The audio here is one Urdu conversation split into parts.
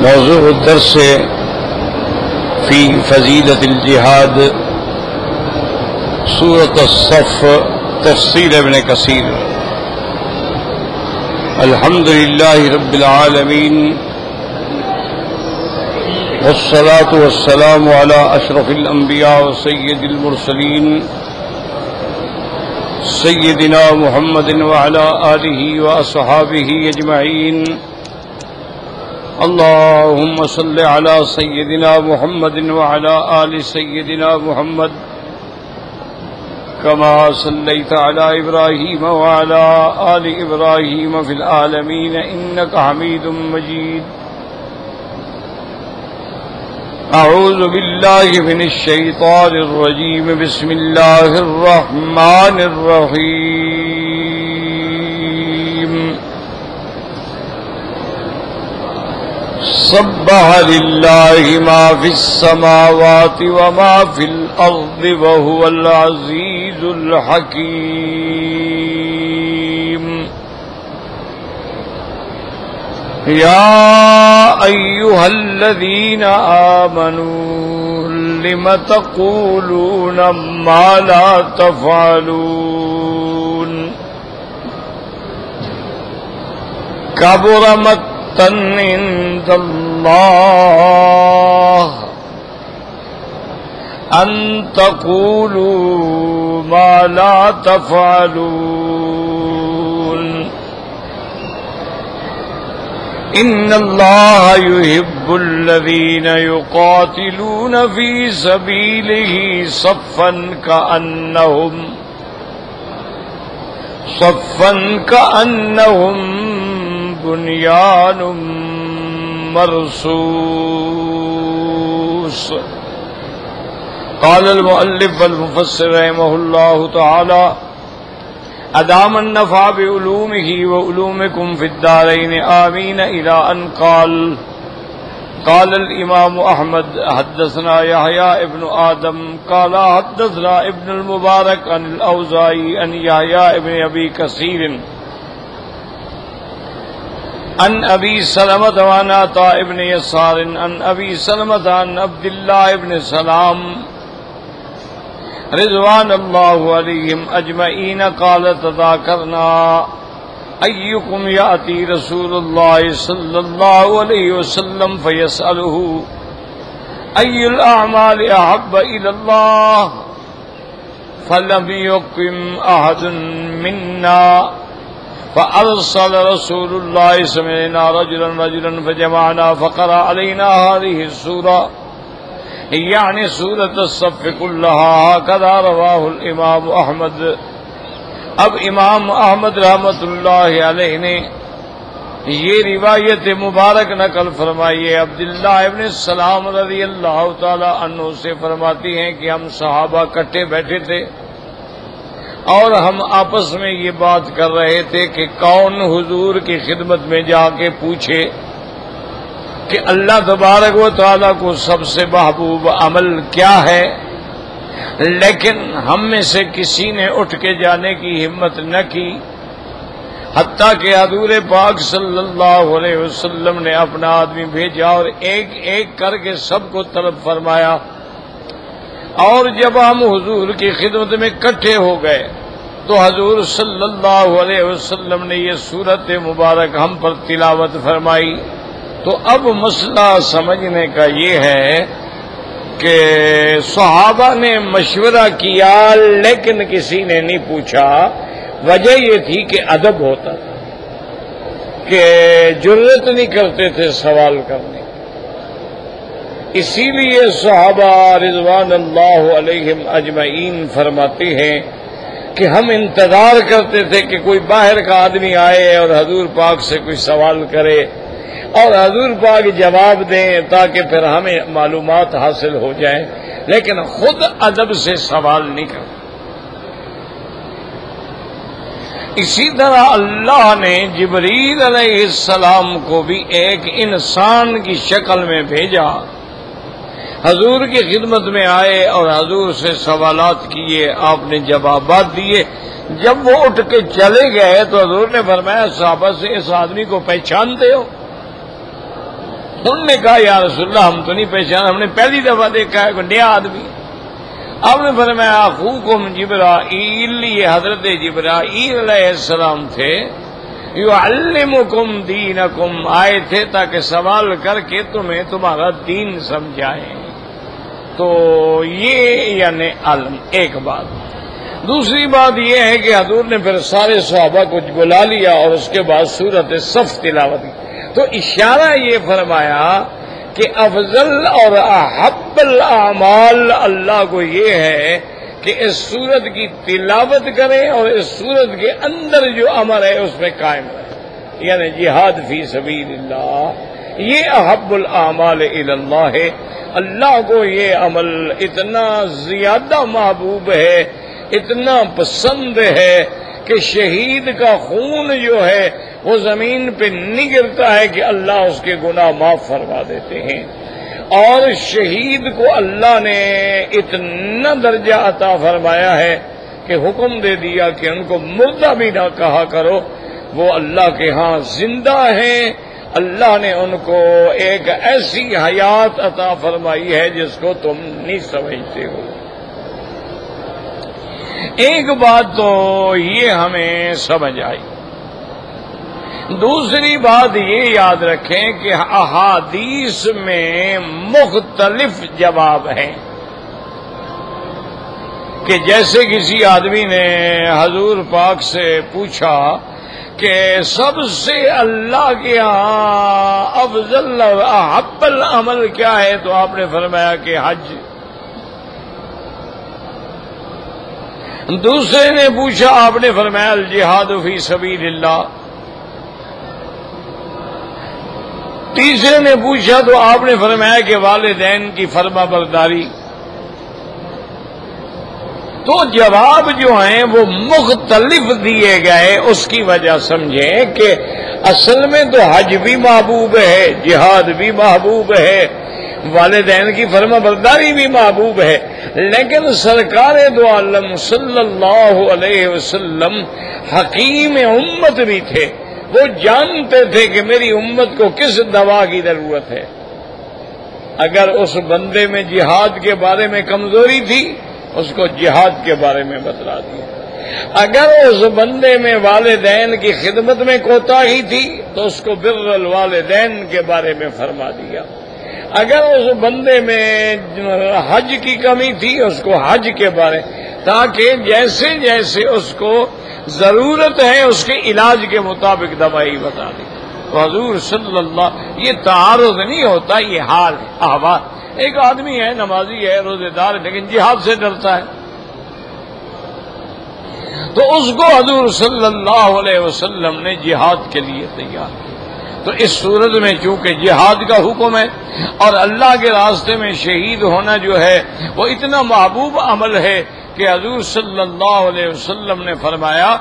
موضوع الدرس في فضيلة الجهاد سورة الصف تفسير ابن كثير. الحمد لله رب العالمين والصلاة والسلام على أشرف الأنبياء وسيد المرسلين سيدنا محمد وعلى آله وأصحابه أجمعين. اللهم صل على سيدنا محمد وعلى آل سيدنا محمد كما صليت على إبراهيم وعلى آل إبراهيم في العالمين إنك حميد مجيد. أعوذ بالله من الشيطان الرجيم. بسم الله الرحمن الرحيم. سبح لله ما في السماوات وما في الأرض وهو العزيز الحكيم. يا أيها الذين آمنوا لم تقولون ما لا تفعلون كبر مقتا عند الله أن تقولوا ما لا تفعلون إن الله يحب الذين يقاتلون في سبيله صفا كأنهم بنيان مرصوص. قال المؤلف والمفسر رحمه الله تعالى أدام النفع بعلومه وعلومكم في الدارين آمين إلى أن قال الإمام أحمد حدثنا يحيى ابن آدم قال حدثنا ابن المبارك عن الأوزاعي عن يحيى ابن أبي كثير عن أبي سلمة وعن عطاء بن يسار عن أبي سلمة عن عبد الله بن سلام رضوان الله عليهم أجمعين قال تذاكرنا أيكم يأتي رسول الله صلى الله عليه وسلم فيسأله أي الأعمال أحب إلى الله فلم يقم أحد منا فأرسل رسول الله سمعنا رجلا فجمعنا فقرأ علينا هذه السورة يعني سورة الصف كلها. هكذا رواه الإمام أحمد. اب امام احمد رحمۃ اللہ علیہ نے یہ روایت مبارک نقل فرمائی ہے. عبداللہ ابن السلام رضی اللہ تعالی عنہ سے فرماتی ہیں کہ ہم صحابہ کٹھے بیٹھے تھے اور ہم آپس میں یہ بات کر رہے تھے کہ کون حضور کی خدمت میں جا کے پوچھے کہ اللہ تبارک و تعالیٰ کو سب سے محبوب عمل کیا ہے. لیکن ہم میں سے کسی نے اٹھ کے جانے کی ہمت نہ کی حتیٰ کہ حضور پاک صلی اللہ علیہ وسلم نے اپنا آدمی بھیجا اور ایک ایک کر کے سب کو طلب فرمایا. اور جب ہم حضور کی خدمت میں اکٹھے ہو گئے تو حضور صلی اللہ علیہ وسلم نے یہ سورت مبارک ہم پر تلاوت فرمائی. تو اب مسئلہ سمجھنے کا یہ ہے کہ صحابہ نے مشورہ کیا لیکن کسی نے نہیں پوچھا. وجہ یہ تھی کہ ادب ہوتا تھا کہ جرأت نہیں کرتے تھے سوال کرنے. اسی لیے صحابہ رضوان اللہ علیہم اجمعین فرماتے ہیں کہ ہم انتظار کرتے تھے کہ کوئی باہر کا آدمی آئے اور حضور پاک سے کوئی سوال کرے اور حضور پاک جواب دیں تاکہ پھر ہمیں معلومات حاصل ہو جائیں. لیکن خود ادب سے سوال نہیں کرتے. اسی طرح اللہ نے جبریل علیہ السلام کو بھی ایک انسان کی شکل میں بھیجا. حضور کی خدمت میں آئے اور حضور سے سوالات کیے، آپ نے جوابات دیے. جب وہ اٹھ کے چلے گئے تو حضور نے فرمایا صحابہ سے اس آدمی کو پہچانتے ہو؟ انہوں نے کہا یا رسول اللہ ہم تو نہیں پہچانا، ہم نے پہلی دفعہ دیکھا ہے، کوئی نیا آدمی۔ آپ نے فرمایا اخوکم جبرائیل، یہ حضرت جبرائیل علیہ السلام تھے، یعلمکم دینکم، آئے تھے تاکہ سوال کر کے تمہیں تمہارا دین سمجھائیں۔ تو یہ یعنی علم ایک بات۔ دوسری بات یہ ہے کہ حضور نے پھر سارے صحابہ کو بلا لیا اور اس کے بعد سورۃ صف تلاوت کی، تو اشارہ یہ فرمایا کہ افضل اور احب الاعمال اللہ کو یہ ہے کہ اس سورت کی تلاوت کریں اور اس سورت کے اندر جو امر ہے اس میں قائم رہے، یعنی جہاد فی سبیل اللہ، یہ احب الاعمال الی اللہ ہے۔ اللہ کو یہ عمل اتنا زیادہ محبوب ہے، اتنا پسند ہے کہ شہید کا خون جو ہے وہ زمین پہ نہیں گرتا ہے کہ اللہ اس کے گناہ معاف فرما دیتے ہیں، اور شہید کو اللہ نے اتنا درجہ عطا فرمایا ہے کہ حکم دے دیا کہ ان کو مردہ بھی نہ کہا کرو، وہ اللہ کے ہاں زندہ ہیں۔ اللہ نے ان کو ایک ایسی حیات عطا فرمائی ہے جس کو تم نہیں سمجھتے ہو۔ ایک بات تو یہ ہمیں سمجھ آئی، دوسری بات یہ یاد رکھیں کہ احادیث میں مختلف جواب ہیں، کہ جیسے کسی آدمی نے حضور پاک سے پوچھا کہ سب سے اللہ کے ہاں افضل اور احب العمل کیا ہے، تو آپ نے فرمایا کہ حج۔ دوسرے نے پوچھا، آپ نے فرمایا الجہاد فی سبیل اللہ۔ تیسرے نے پوچھا تو آپ نے فرمایا کہ والدین کی فرما برداری۔ تو جواب جو ہیں وہ مختلف دیے گئے، اس کی وجہ سمجھیں کہ اصل میں تو حج بھی محبوب ہے، جہاد بھی محبوب ہے، والدین کی فرما برداری بھی محبوب ہے، لیکن سرکار دو عالم صلی اللہ علیہ وسلم حکیم امت بھی تھے، وہ جانتے تھے کہ میری امت کو کس دوا کی ضرورت ہے۔ اگر اس بندے میں جہاد کے بارے میں کمزوری تھی اس کو جہاد کے بارے میں بتلا دیا، اگر اس بندے میں والدین کی خدمت میں کوتاہی تھی تو اس کو بر الوالدین کے بارے میں فرما دیا، اگر اس بندے میں حج کی کمی تھی اس کو حج کے بارے، تاکہ جیسے جیسے اس کو ضرورت ہے اس کے علاج کے مطابق دوائی بتا دی۔ تو حضور صلی اللہ، یہ تعارض نہیں ہوتا، یہ حال ہے، احوال۔ ایک آدمی ہے، نمازی ہے، روزے دار ہے، لیکن جہاد سے ڈرتا ہے، تو اس کو حضور صلی اللہ علیہ وسلم نے جہاد کے لیے تیار کیا۔ تو اس صورت میں چونکہ جہاد کا حکم ہے اور اللہ کے راستے میں شہید ہونا جو ہے وہ اتنا محبوب عمل ہے کہ حضور صلی اللہ علیہ وسلم نے فرمایا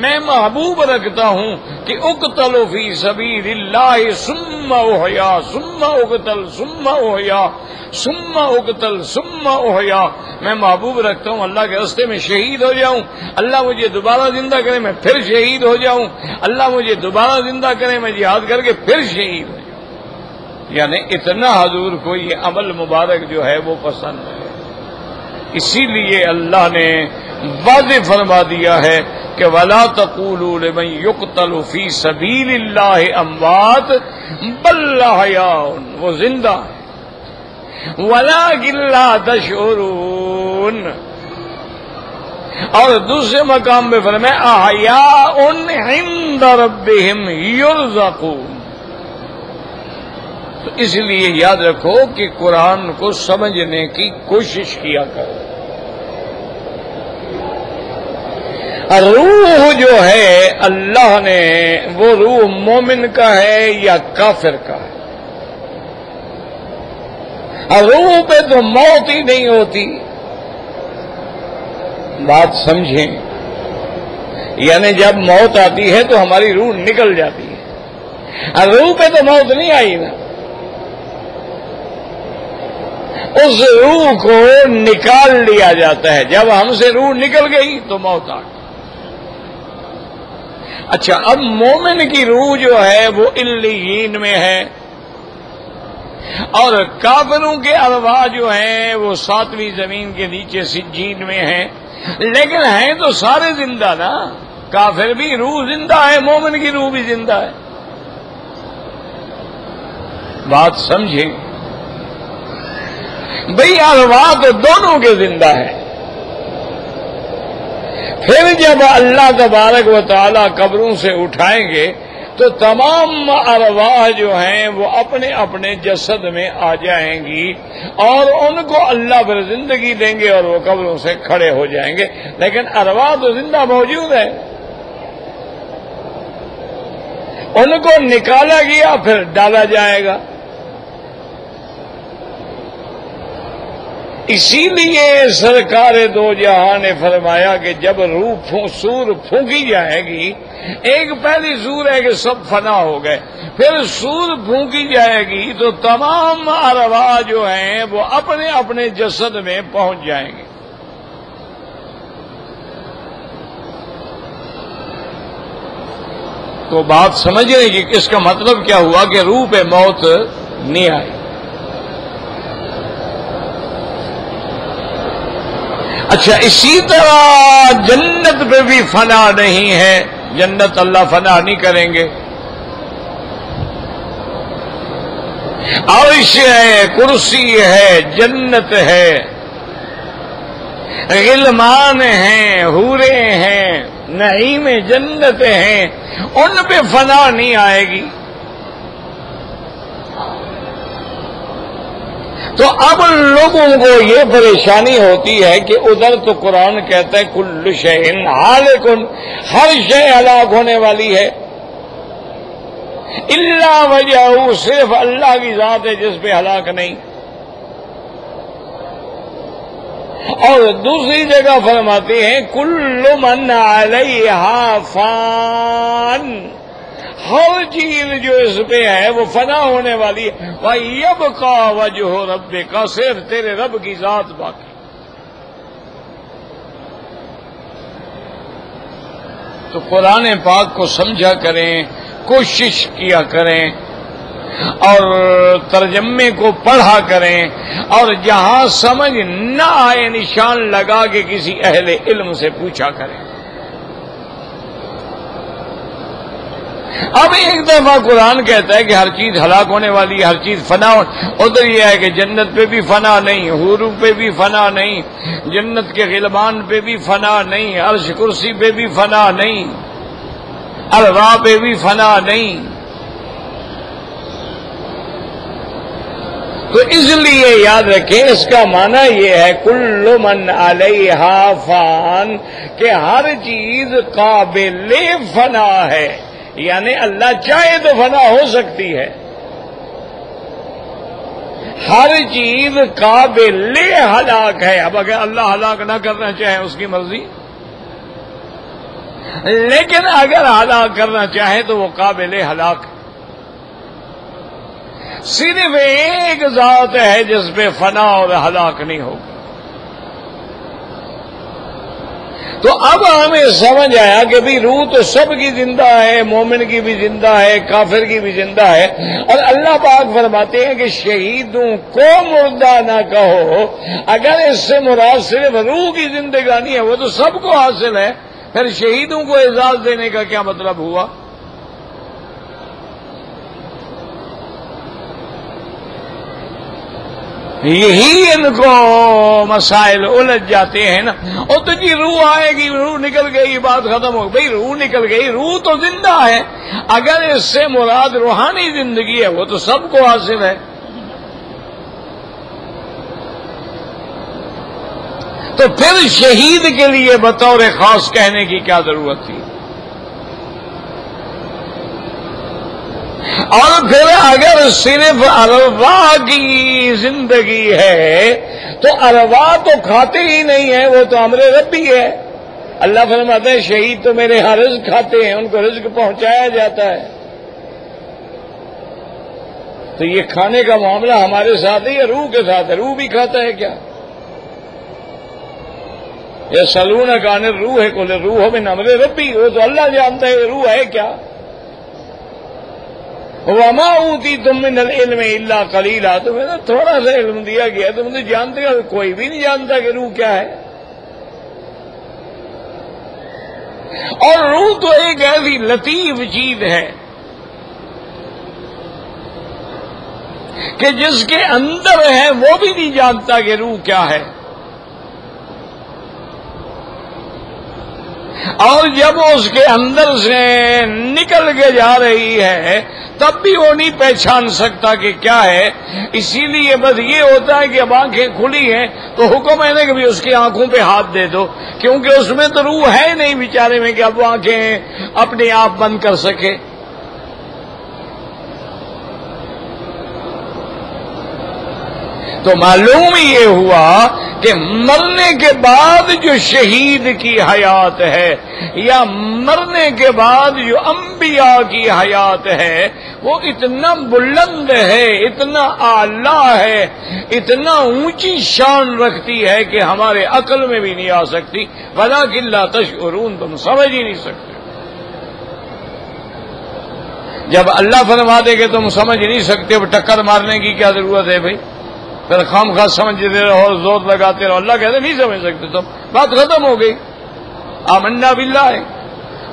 میں محبوب رکھتا ہوں کہ اقتل فی سبیل اللہ ثم احیا ثم اقتل ثم احیا ثم اقتل ثم احیا، میں محبوب رکھتا ہوں اللہ کے راستے میں شہید ہو جاؤں، اللہ مجھے دوبارہ زندہ کرے میں پھر شہید ہو جاؤں، اللہ مجھے دوبارہ زندہ کرے میں جہاد کر کے پھر شہید ہو جاؤں۔ یعنی اتنا حضور کو یہ عمل مبارک جو ہے وہ پسند ہے، اسی لیے اللہ نے واضح فرما دیا ہے کہ وَلَا تَقُولُوا لِمَن يُقْتَلُ فِي سَبِيلِ اللَّهِ أَمْوَاتٌ بَلْ أَحْيَاءٌ، وہ زندہ ہے، وَلَٰكِن لَّا تَشْعُرُونَ۔ اور دوسرے مقام میں فرمایا أَحْيَاءٌ عِندَ رَبِّهِمْ يُرْزَقُونَ۔ تو اس لیے یاد رکھو کہ قرآن کو سمجھنے کی کوشش کیا کرو۔ روح جو ہے اللہ نے، وہ روح مومن کا ہے یا کافر کا ہے؟ روح پہ تو موت ہی نہیں ہوتی، بات سمجھیں، یعنی جب موت آتی ہے تو ہماری روح نکل جاتی ہے، روح پہ تو موت نہیں آئی نا، اس روح کو نکال لیا جاتا ہے، جب ہم سے روح نکل گئی تو موت آ گئی۔ اچھا، اب مومن کی روح جو ہے وہ علیین میں ہے، اور کافروں کے ارواح جو ہیں وہ 7ویں زمین کے نیچے سجین میں ہیں، لیکن ہیں تو سارے زندہ نا، کافر بھی روح زندہ ہے، مومن کی روح بھی زندہ ہے. بات سمجھیں بھئی، ارواح تو دونوں کے زندہ ہے. پھر جب اللہ تبارک و تعالی قبروں سے اٹھائیں گے تو تمام ارواح جو ہیں وہ اپنے اپنے جسد میں آ جائیں گی اور ان کو اللہ پر زندگی دیں گے اور وہ قبروں سے کھڑے ہو جائیں گے، لیکن ارواح تو زندہ موجود ہے. ان کو نکالا گیا پھر ڈالا جائے گا. اسی لیے سرکار دو جہاں نے فرمایا کہ جب روح سور پھونکی جائے گی، ایک پہلی سور ہے کہ سب فنا ہو گئے، پھر سور پھونکی جائے گی تو تمام ارواح جو ہیں وہ اپنے اپنے جسد میں پہنچ جائیں گے. تو بات سمجھ رہے کہ اس کا مطلب کیا ہوا کہ روح پہ موت نہیں آئی. اچھا، اسی طرح جنت پہ بھی فنا نہیں ہے، جنت اللہ فنا نہیں کریں گے. عرش ہے، کرسی ہے، جنت ہے، غلمان ہیں، حوریں ہیں، نعیم جنت ہیں، ان پہ فنا نہیں آئے گی. تو اب لوگوں کو یہ پریشانی ہوتی ہے کہ ادھر تو قرآن کہتا ہے کل شیء ہالک، ہر شے ہلاک ہونے والی ہے، الا وجہہ، صرف اللہ کی ذات ہے جس پہ ہلاک نہیں. اور دوسری جگہ فرماتے ہیں کل من علیہا فان، ہر چیز جو اس پہ ہے وہ فنا ہونے والی ہے. وَيَبْقَى وَجْهُ رَبِّكَ، صرف تیرے رب کی ذات باقی. تو قرآن پاک کو سمجھا کریں، کوشش کیا کریں اور ترجمے کو پڑھا کریں، اور جہاں سمجھ نہ آئے نشان لگا کے کسی اہل علم سے پوچھا کریں. اب ایک دفعہ قرآن کہتا ہے کہ ہر چیز ہلاک ہونے والی ہے، ہر چیز فنا ہو، ادھر یہ ہے کہ جنت پہ بھی فنا نہیں، حوروں پہ بھی فنا نہیں، جنت کے غلمان پہ بھی فنا نہیں، عرش کرسی پہ بھی فنا نہیں، ارواح پہ بھی فنا نہیں. تو اس لیے یاد رکھیں اس کا معنی یہ ہے کل من علیہا فان، کہ ہر چیز قابل فنا ہے، یعنی اللہ چاہے تو فنا ہو سکتی ہے. ہر چیز قابل ہلاک ہے. اب اگر اللہ ہلاک نہ کرنا چاہے اس کی مرضی، لیکن اگر ہلاک کرنا چاہے تو وہ قابل ہلاک ہے. صرف ایک ذات ہے جس پہ فنا اور ہلاک نہیں ہوگا. تو اب ہمیں سمجھ آیا کہ بھی روح تو سب کی زندہ ہے، مومن کی بھی زندہ ہے، کافر کی بھی زندہ ہے. اور اللہ پاک فرماتے ہیں کہ شہیدوں کو مردہ نہ کہو. اگر اس سے مراد صرف روح کی زندگانی ہے وہ تو سب کو حاصل ہے، پھر شہیدوں کو اعزاز دینے کا کیا مطلب ہوا؟ یہی ان کو مسائل الجھ جاتے ہیں نا. اور تو جی روح آئے گی، روح نکل گئی، بات ختم ہو گئی. روح نکل گئی، روح تو زندہ ہے. اگر اس سے مراد روحانی زندگی ہے وہ تو سب کو حاصل ہے. تو پھر شہید کے لیے بطور خاص کہنے کی کیا ضرورت تھی؟ اور پھر اگر صرف ارواح کی زندگی ہے تو ارواح تو کھاتے ہی نہیں ہیں، وہ تو امر ربی ہے. اللہ فرماتا ہے شہید تو میرے ہاں رزق کھاتے ہیں، ان کو رزق پہنچایا جاتا ہے. تو یہ کھانے کا معاملہ ہمارے ساتھ ہے یا روح کے ساتھ ہے؟ روح بھی کھاتا ہے کیا؟ یہ سلون کان روح ہے کل روح من امر ربی، وہ تو اللہ جانتا ہے روح ہے کیا. وما اوتیتم من العلم الا قلیلا، تمہیں نا تھوڑا سا علم دیا گیا، تم تو جانتے ہو، کوئی بھی نہیں جانتا کہ روح کیا ہے. اور روح تو ایک ایسی لطیف چیز ہے کہ جس کے اندر ہے وہ بھی نہیں جانتا کہ روح کیا ہے. اور جب اس کے اندر سے نکل کے جا رہی ہے تب بھی وہ نہیں پہچان سکتا کہ کیا ہے. اسی لیے بس یہ ہوتا ہے کہ اب آنکھیں کھلی ہیں تو حکم ہے نا کہ بھی اس کی آنکھوں پہ ہاتھ دے دو، کیونکہ اس میں تو روح ہے نہیں بیچارے میں کہ اب وہ آنکھیں اپنے آپ بند کر سکے. تو معلوم یہ ہوا کہ مرنے کے بعد جو شہید کی حیات ہے یا مرنے کے بعد جو انبیاء کی حیات ہے وہ اتنا بلند ہے، اتنا اعلیٰ ہے، اتنا اونچی شان رکھتی ہے کہ ہمارے عقل میں بھی نہیں آ سکتی. وَلَٰكِن لَّا تَشْعُرُونَ، تم سمجھ ہی نہیں سکتے. جب اللہ فرما دے کہ تم سمجھ نہیں سکتے، اب ٹکر مارنے کی کیا ضرورت ہے بھائی؟ پھر خام خواہ سمجھتے رہو اور زور لگاتے رہو. اللہ کہتے نہیں سمجھ سکتے تم، بات ختم ہو گئی. آمنا باللہ ہے،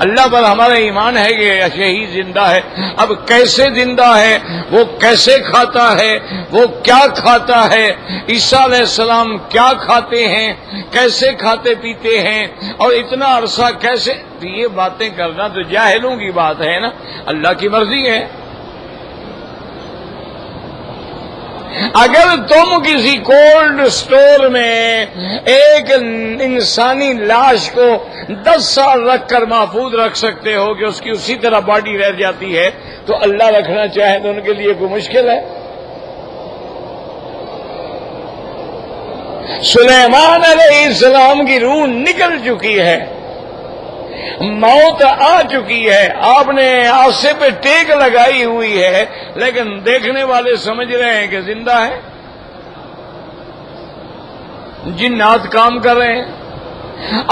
اللہ پر ہمارا ایمان ہے کہ شہید زندہ ہے. اب کیسے زندہ ہے، وہ کیسے کھاتا ہے، وہ کیا کھاتا ہے، عیسیٰ علیہ السلام کیا کھاتے ہیں، کیسے کھاتے پیتے ہیں، اور اتنا عرصہ کیسے، یہ باتیں کرنا تو جاہلوں کی بات ہے نا. اللہ کی مرضی ہے. اگر تم کسی کولڈ سٹور میں ایک انسانی لاش کو 10 سال رکھ کر محفوظ رکھ سکتے ہو کہ اس کی اسی طرح باڈی رہ جاتی ہے، تو اللہ رکھنا چاہے تو ان کے لیے کوئی مشکل ہے؟ سلیمان علیہ السلام کی روح نکل چکی ہے، موت آ چکی ہے، آپ نے آسے پہ ٹیک لگائی ہوئی ہے، لیکن دیکھنے والے سمجھ رہے ہیں کہ زندہ ہے. جنات کام کر رہے ہیں.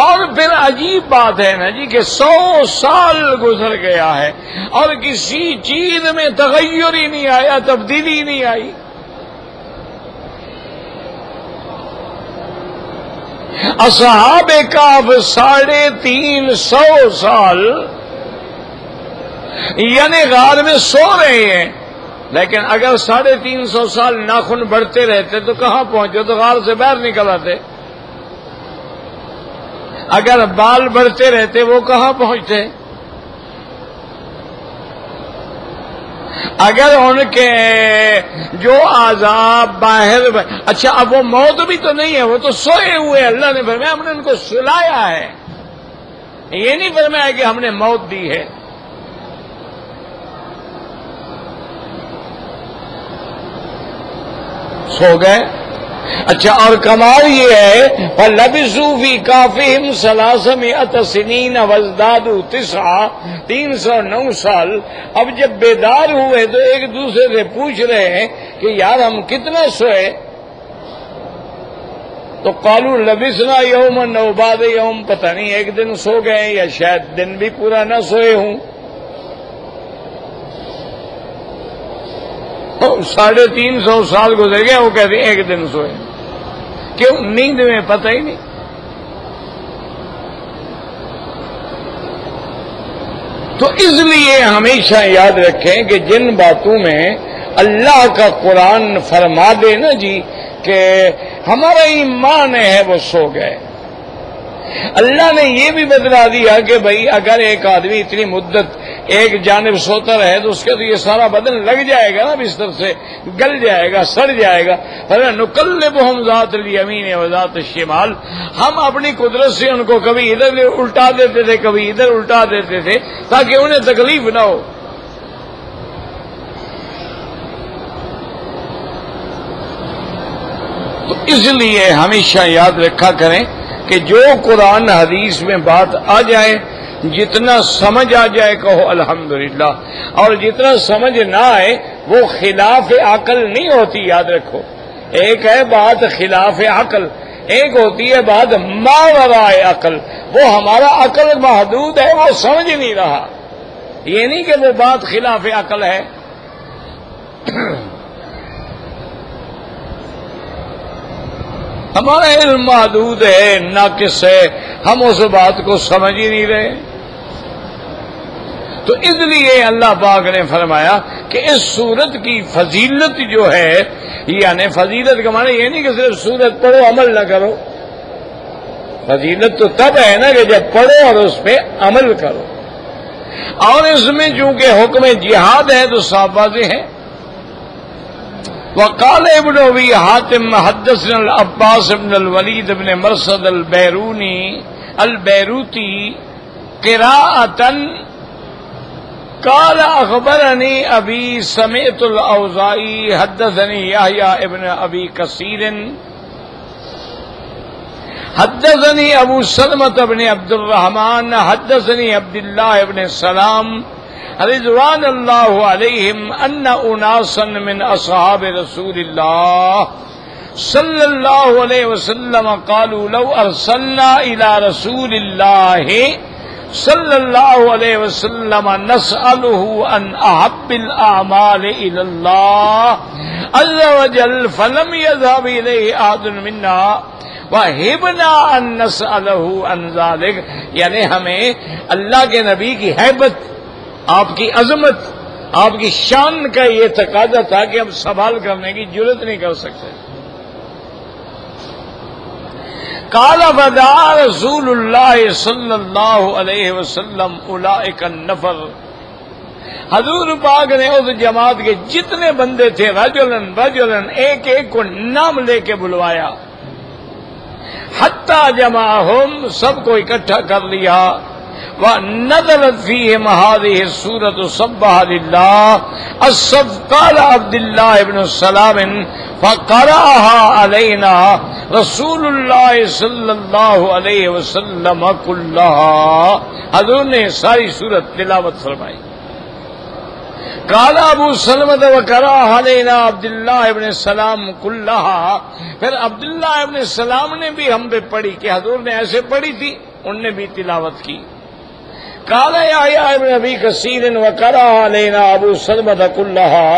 اور پھر عجیب بات ہے نا جی کہ 100 سال گزر گیا ہے اور کسی چیز میں تغیر ہی نہیں آیا، تبدیلی نہیں آئی. اصحاب کہف 350 سال یعنی غار میں سو رہے ہیں، لیکن اگر 350 سال ناخن بڑھتے رہتے تو کہاں پہنچے؟ تو غار سے باہر نکل آتے. اگر بال بڑھتے رہتے وہ کہاں پہنچتے؟ اگر ان کے جو عذاب باہر، اچھا اب وہ موت بھی تو نہیں ہے، وہ تو سوئے ہوئے. اللہ نے فرمایا ہم نے ان کو سلایا ہے، یہ نہیں فرمایا کہ ہم نے موت دی ہے. سو گئے. اچھا اور کمال یہ ہے فَلَبِثُوا فِي كَهْفِهِمْ 300 سِنِينَ وَازْدَادُوا 9 309 سال. اب جب بیدار ہوئے تو ایک دوسرے سے پوچھ رہے ہیں کہ یار ہم کتنا سوئے؟ تو قالوا لبثنا يوما أو بعض يوم، پتہ نہیں ایک دن سو گئے یا شاید دن بھی پورا نہ سوئے ہوں. 350 سال گزر گئے، وہ کہتے ہیں ایک دن سوئے. کیوں؟ نیند میں پتہ ہی نہیں. تو اس لیے ہمیشہ یاد رکھیں کہ جن باتوں میں اللہ کا قرآن فرما دے نا جی کہ ہمارا ایمان ہے وہ سو گئے. اللہ نے یہ بھی بتلا دیا کہ بھائی اگر ایک آدمی اتنی مدت ایک جانب سوتا رہے تو اس کے تو یہ سارا بدن لگ جائے گا نا، بستر سے گل جائے گا، سڑ جائے گا. نقلبہم ذات الیمین و ذات الشمال، ہم اپنی قدرت سے ان کو کبھی ادھر الٹا دیتے تھے، کبھی ادھر الٹا دیتے تھے تاکہ انہیں تکلیف نہ ہو. تو اس لیے ہمیشہ یاد رکھا کریں کہ جو قرآن حدیث میں بات آ جائے، جتنا سمجھ آ جائے کہو الحمدللہ، اور جتنا سمجھ نہ آئے وہ خلاف عقل نہیں ہوتی. یاد رکھو، ایک ہے بات خلاف عقل، ایک ہوتی ہے بات ما وراء عقل. وہ ہمارا عقل محدود ہے، وہ سمجھ نہیں رہا. یہ نہیں کہ وہ بات خلاف عقل ہے. ہمارا علم محدود ہے، ناقص ہے، ہم اس بات کو سمجھ ہی نہیں رہے. تو اس لیے اللہ پاک نے فرمایا کہ اس سورت کی فضیلت جو ہے، یعنی فضیلت کا معنی یہ نہیں کہ صرف سورت پڑھو عمل نہ کرو. فضیلت تو تب ہے نا کہ جب پڑھو اور اس پہ عمل کرو. اور اس میں چونکہ حکم جہاد ہے تو صاف واضح ہے. وقال ابن ابی حاتم حدثنا العباس بن الولید بن مرصد البیروتی قراءة قال اخبرني ابي سمعت الاوزاعي حدثني يحيى ابن ابي كثير حدثني ابو سلمة بن عبد الرحمن حدثني عبد الله بن سلام رضوان الله عليهم ان اناسا من اصحاب رسول الله صلى الله عليه وسلم قالوا لو ارسلنا الى رسول الله صلی اللہ علیہ وسلم نسألہ عن احب الاعمال الى اللہ عز وجل فلم يذهب الیہ احد منا وہبنا ان نسألہ عن ذلك. یعنی ہمیں اللہ کے نبی کی ہیبت، آپ کی عظمت، آپ کی شان کا یہ تقاضا تھا کہ ہم سوال کرنے کی جرات نہیں کر سکتے. قال فدعا رسول اللہ صلی اللہ علیہ وسلم اولئک النفر. حضور پاک نے اس جماعت کے جتنے بندے تھے رجلن رجلن ایک ایک کو نام لے کے بلوایا. حتی جمعہم سب کو اکٹھا کر لیا. وَنَزَلَتْ فِيهِمْ هَذِهِ السُّورَةُ سَبَّحَ لِلَّهِ الصَّفْ قَالَ عبد الله بن سلام فَقَرَأَهَا عَلَيْنَا رسول اللہ صلی اللہ علیہ وسلم كُلَّهَا. حضور نے ساری سورت تلاوت فرمائی. قال ابو سلمة وقرأها علینا عبد اللہ بن سلام كُلَّهَا. پھر عبداللہ ابن سلام نے بھی ہم پہ پڑھی کہ حضور نے ایسے پڑھی تھی، ان نے بھی تلاوت کی. قال يحيى ابن ابي كثير وقرأها علينا ابو سلمة كلها.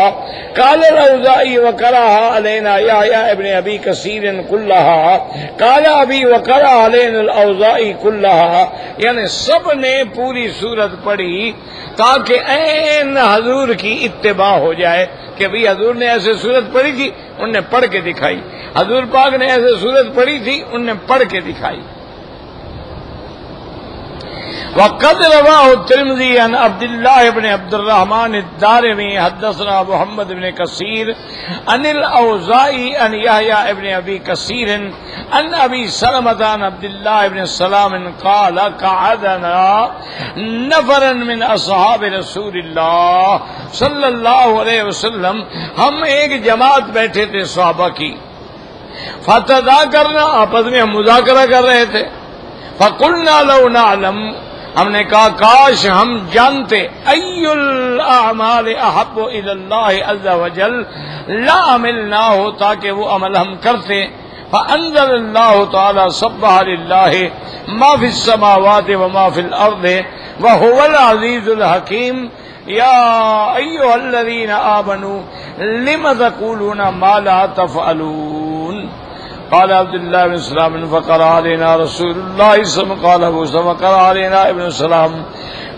قال الاوزاعي وقرأها علينا يحيى ابن ابي كثير كلها. قال ابي وقرأ علينا الاوزاعي كلها. یعنی سب نے پوری سورت پڑھی تاکہ عین حضور کی اتباع ہو جائے کہ بھی حضور نے ایسے سورت پڑھی تھی، ان نے پڑھ کے دکھائی. حضور پاک نے ایسے سورت پڑھی تھی، ان نے پڑھ کے دکھائی. وقد رواه الترمذي عن عبد الله بن عبد الرحمن الدارمي حدثنا محمد بن كثير عن الأوزاعي عن يحيى بن أبي كثير عن أبي سلمة عن عبد الله بن سلام قال قعدنا نفرا من أصحاب رسول الله صلی اللہ علیہ وسلم. ہم ایک جماعت بیٹھے تھے صحابہ کی. فتذاکرنا آپس میں ہم مذاکرہ کر رہے تھے. فقلنا لو نعلم ہم نے کہا کاش ہم جانتے ای الاعمال احب الی اللہ عز وجل لا عملنا ہو تاکہ وہ عمل ہم کرتے. فانزل اللہ تعالی سبح للہ ما فی السماوات وما فی الارض وهو العزیز الحکیم. یا ایھا الذین آمنوا لم تقولون ما لا تفعلون. قال عبد الله بن سلام فقرأ علينا رسول الله صلى الله عليه وسلم. قال ابو سلمة فقرأ علينا ابن سلام.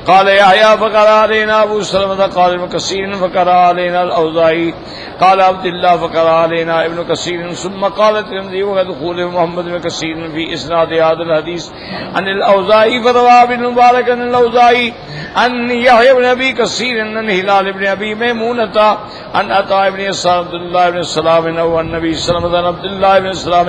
قال يحيى فقرأ علينا ابو سلمة. قال ابن كثير فقرأ علينا الاوزاعي. قال عبد الله فقرأ علينا ابن كثير. ثم قال الترمذي ودخول محمد بن كثير في اسناد هذا الحديث عن الاوزاعي فروى ابن مبارك عن الاوزاعي عن يحيى بن ابي كثير عن هلال بن ابي ميمونة عن عطاء بن يسار عبد الله بن سلام او النبي صلى الله عليه وسلم عبد الله بن سلام.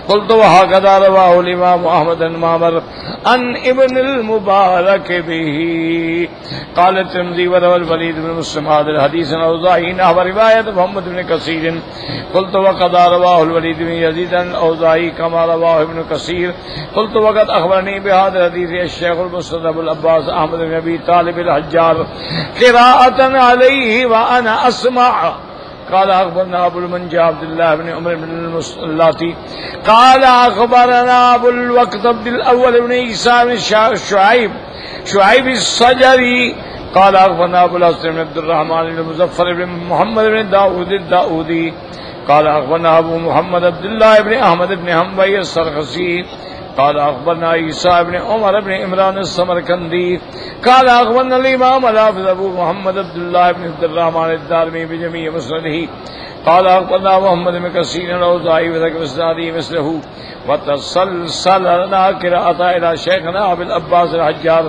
قلت وهكذا رواه الامام احمد بن معمر عن ابن المبارك به. قال الترمذي وروى الوليد بن مسلم هذا الحديث عن الاوزاعي نحو رواية محمد بن كثير. قلت وقد رواه الوليد بن يزيد عن الاوزاعي كما رواه ابن كثير. قلت وقد اخبرني بهذا الحديث الشيخ المسند ابو العباس احمد بن ابي طالب الحجار قراءة عليه وانا اسمع. قال اخبرنا ابو المنجى عبد الله بن عمر بن اللاتي قال اخبرنا ابو الوقت عبد الاول بن عيسى بن شعيب الصجري قال اخبرنا ابو الحسن بن عبد الرحمن بن مظفر بن محمد بن داود الداودي قال اخبرنا ابو محمد عبد الله بن احمد بن حنبل السرخسي قال اخبرنا عيسى بن عمر بن عمران السمرقندي قال اخبرنا الامام الحافظ ابو محمد عبد الله بن عبد الرحمن الدارمي بجميع مسنده قال اخبرنا محمد بن كثير الاوزاعي وذكر اسناده مثله وتسلسل لنا قراءة الى شيخنا ابي العباس الحجار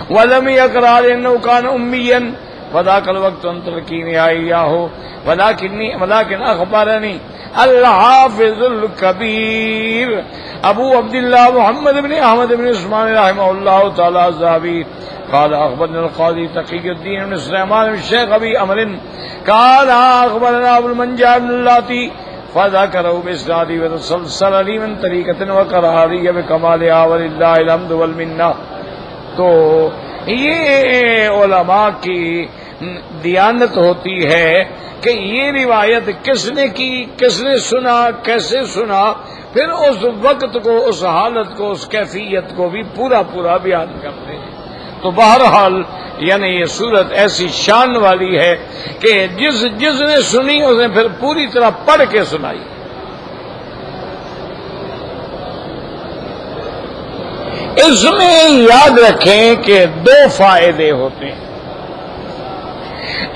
ولم يقرأ لانه كان اميا وذاك الوقت ان تلقيني اياه ولكن اخبرني الحافظ الكبير ابو عبد الله محمد بن احمد بن عثمان رحمه الله تعالى الذهبي قال اخبرنا القاضي تقي الدين بن سليمان بن الشيخ ابي امر قال اخبرنا ابو المنجا بن اللاتي فذكره باسناده وتسلسل لي من طریقة وقرأ لي بكمالها ولله الحمد والمنہ. تو یہ علماء کی دیانت ہوتی ہے کہ یہ روایت کس نے کی، کس نے سنا، کیسے سنا، پھر اس وقت کو، اس حالت کو، اس کیفیت کو بھی پورا پورا بیان کرتے ہیں. تو بہرحال یعنی یہ صورت ایسی شان والی ہے کہ جس نے سنی اس نے پھر پوری طرح پڑھ کے سنائی. اس میں یاد رکھیں کہ دو فائدے ہوتے ہیں.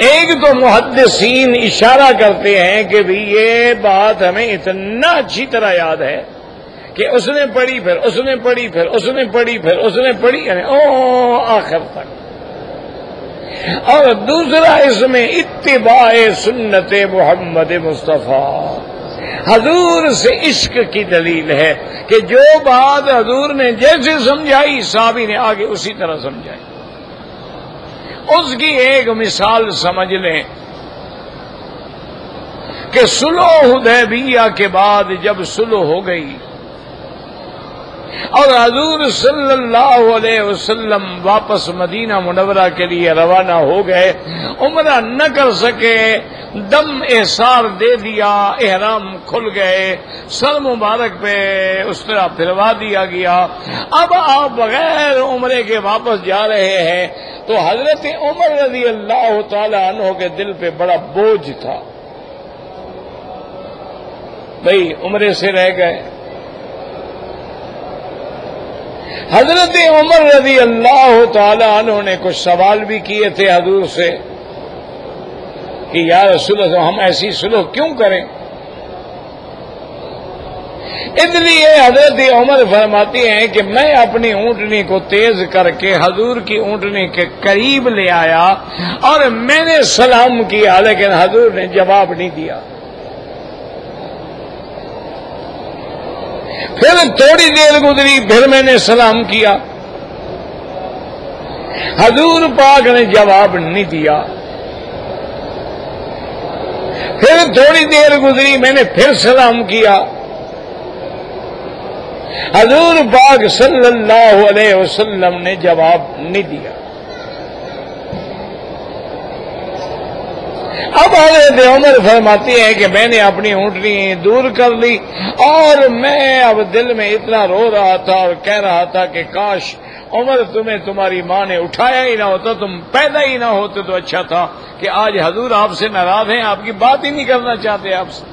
ایک تو محدثین اشارہ کرتے ہیں کہ بھی یہ بات ہمیں اتنا اچھی طرح یاد ہے کہ اس نے پڑھی پھر اس نے پڑھی پھر اس نے پڑھی پھر اس نے پڑھی، یعنی آخر تک. اور دوسرا اس میں اتباع سنت محمد مصطفیٰ، حضور سے عشق کی دلیل ہے کہ جو بات حضور نے جیسے سمجھائی صحابی نے آگے اسی طرح سمجھائی. اس کی ایک مثال سمجھ لیں کہ صلح حدیبیہ کے بعد جب صلح ہو گئی اور حضور صلی اللہ علیہ وسلم واپس مدینہ منورہ کے لیے روانہ ہو گئے، عمرہ نہ کر سکے، دم احسار دے دیا، احرام کھل گئے، سر مبارک پہ اس طرح پھروا دیا گیا. اب آپ بغیر عمرے کے واپس جا رہے ہیں تو حضرت عمر رضی اللہ تعالی عنہ کے دل پہ بڑا بوجھ تھا. بھئی عمرے سے رہ گئے. حضرت عمر رضی اللہ تعالی عنہ نے کچھ سوال بھی کیے تھے حضور سے کہ یا رسول اللہ ہم ایسی صلح کیوں کریں. اس لیے حضرت عمر فرماتی ہیں کہ میں اپنی اونٹنی کو تیز کر کے حضور کی اونٹنی کے قریب لے آیا اور میں نے سلام کیا، لیکن حضور نے جواب نہیں دیا. پھر تھوڑی دیر گزری، پھر میں نے سلام کیا، حضور پاک نے جواب نہیں دیا. پھر تھوڑی دیر گزری، میں نے پھر سلام کیا، حضور پاک صلی اللہ علیہ وسلم نے جواب نہیں دیا. اب حضرت عمر فرماتی ہے کہ میں نے اپنی اونٹنی دور کر لی اور میں اب دل میں اتنا رو رہا تھا اور کہہ رہا تھا کہ کاش عمر تمہیں تمہاری ماں نے اٹھایا ہی نہ ہوتا، تم پیدا ہی نہ ہوتے تو اچھا تھا کہ آج حضور آپ سے ناراض ہیں، آپ کی بات ہی نہیں کرنا چاہتے آپ سے.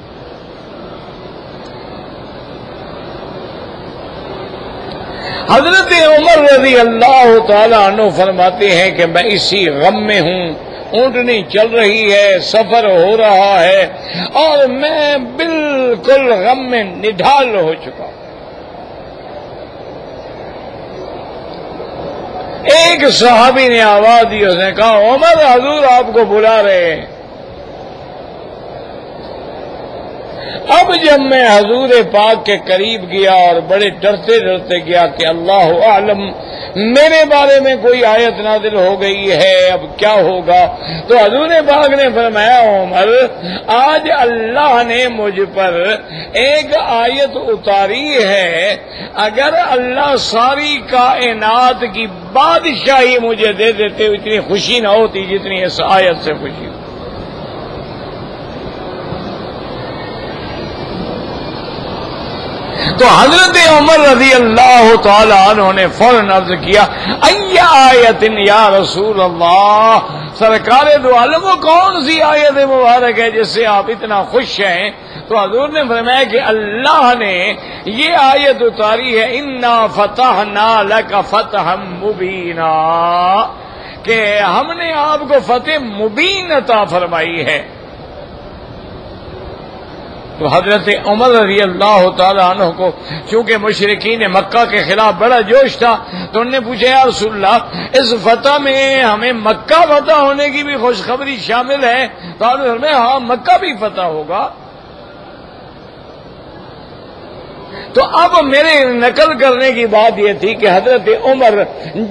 حضرت عمر رضی اللہ تعالی عنہ فرماتے ہیں کہ میں اسی غم میں ہوں، اونٹنی چل رہی ہے، سفر ہو رہا ہے اور میں بالکل غم میں نڈھال ہو چکا. ایک صحابی نے آواز دی، اس نے کہا عمر حضور آپ کو بلا رہے ہیں. اب جب میں حضور پاک کے قریب گیا اور بڑے ڈرتے ڈرتے گیا کہ اللہ اعلم میرے بارے میں کوئی آیت نازل ہو گئی ہے، اب کیا ہوگا، تو حضور پاک نے فرمایا عمر آج اللہ نے مجھ پر ایک آیت اتاری ہے، اگر اللہ ساری کائنات کی بادشاہی مجھے دے دیتے اتنی خوشی نہ ہوتی جتنی اس آیت سے خوشی ہوتی. تو حضرت عمر رضی اللہ تعالی عنہ نے فوراً عرض کیا ای آیت یا رسول اللہ، سرکار دو عالم وہ کون سی آیت مبارک ہے جس سے آپ اتنا خوش ہیں؟ تو حضور نے فرمایا کہ اللہ نے یہ آیت اتاری ہے انا فتحنا لک فتحا مبینا، کہ ہم نے آپ کو فتح مبین عطا فرمائی ہے۔ تو حضرت عمر رضی اللہ تعالیٰ عنہ کو چونکہ مشرکین مکہ کے خلاف بڑا جوش تھا، تو انہوں نے پوچھا یا رسول اللہ اس فتح میں ہمیں مکہ فتح ہونے کی بھی خوشخبری شامل ہے؟ تو آپ نے فرمایا ہاں مکہ بھی فتح ہوگا۔ تو اب میرے نقل کرنے کی بات یہ تھی کہ حضرت عمر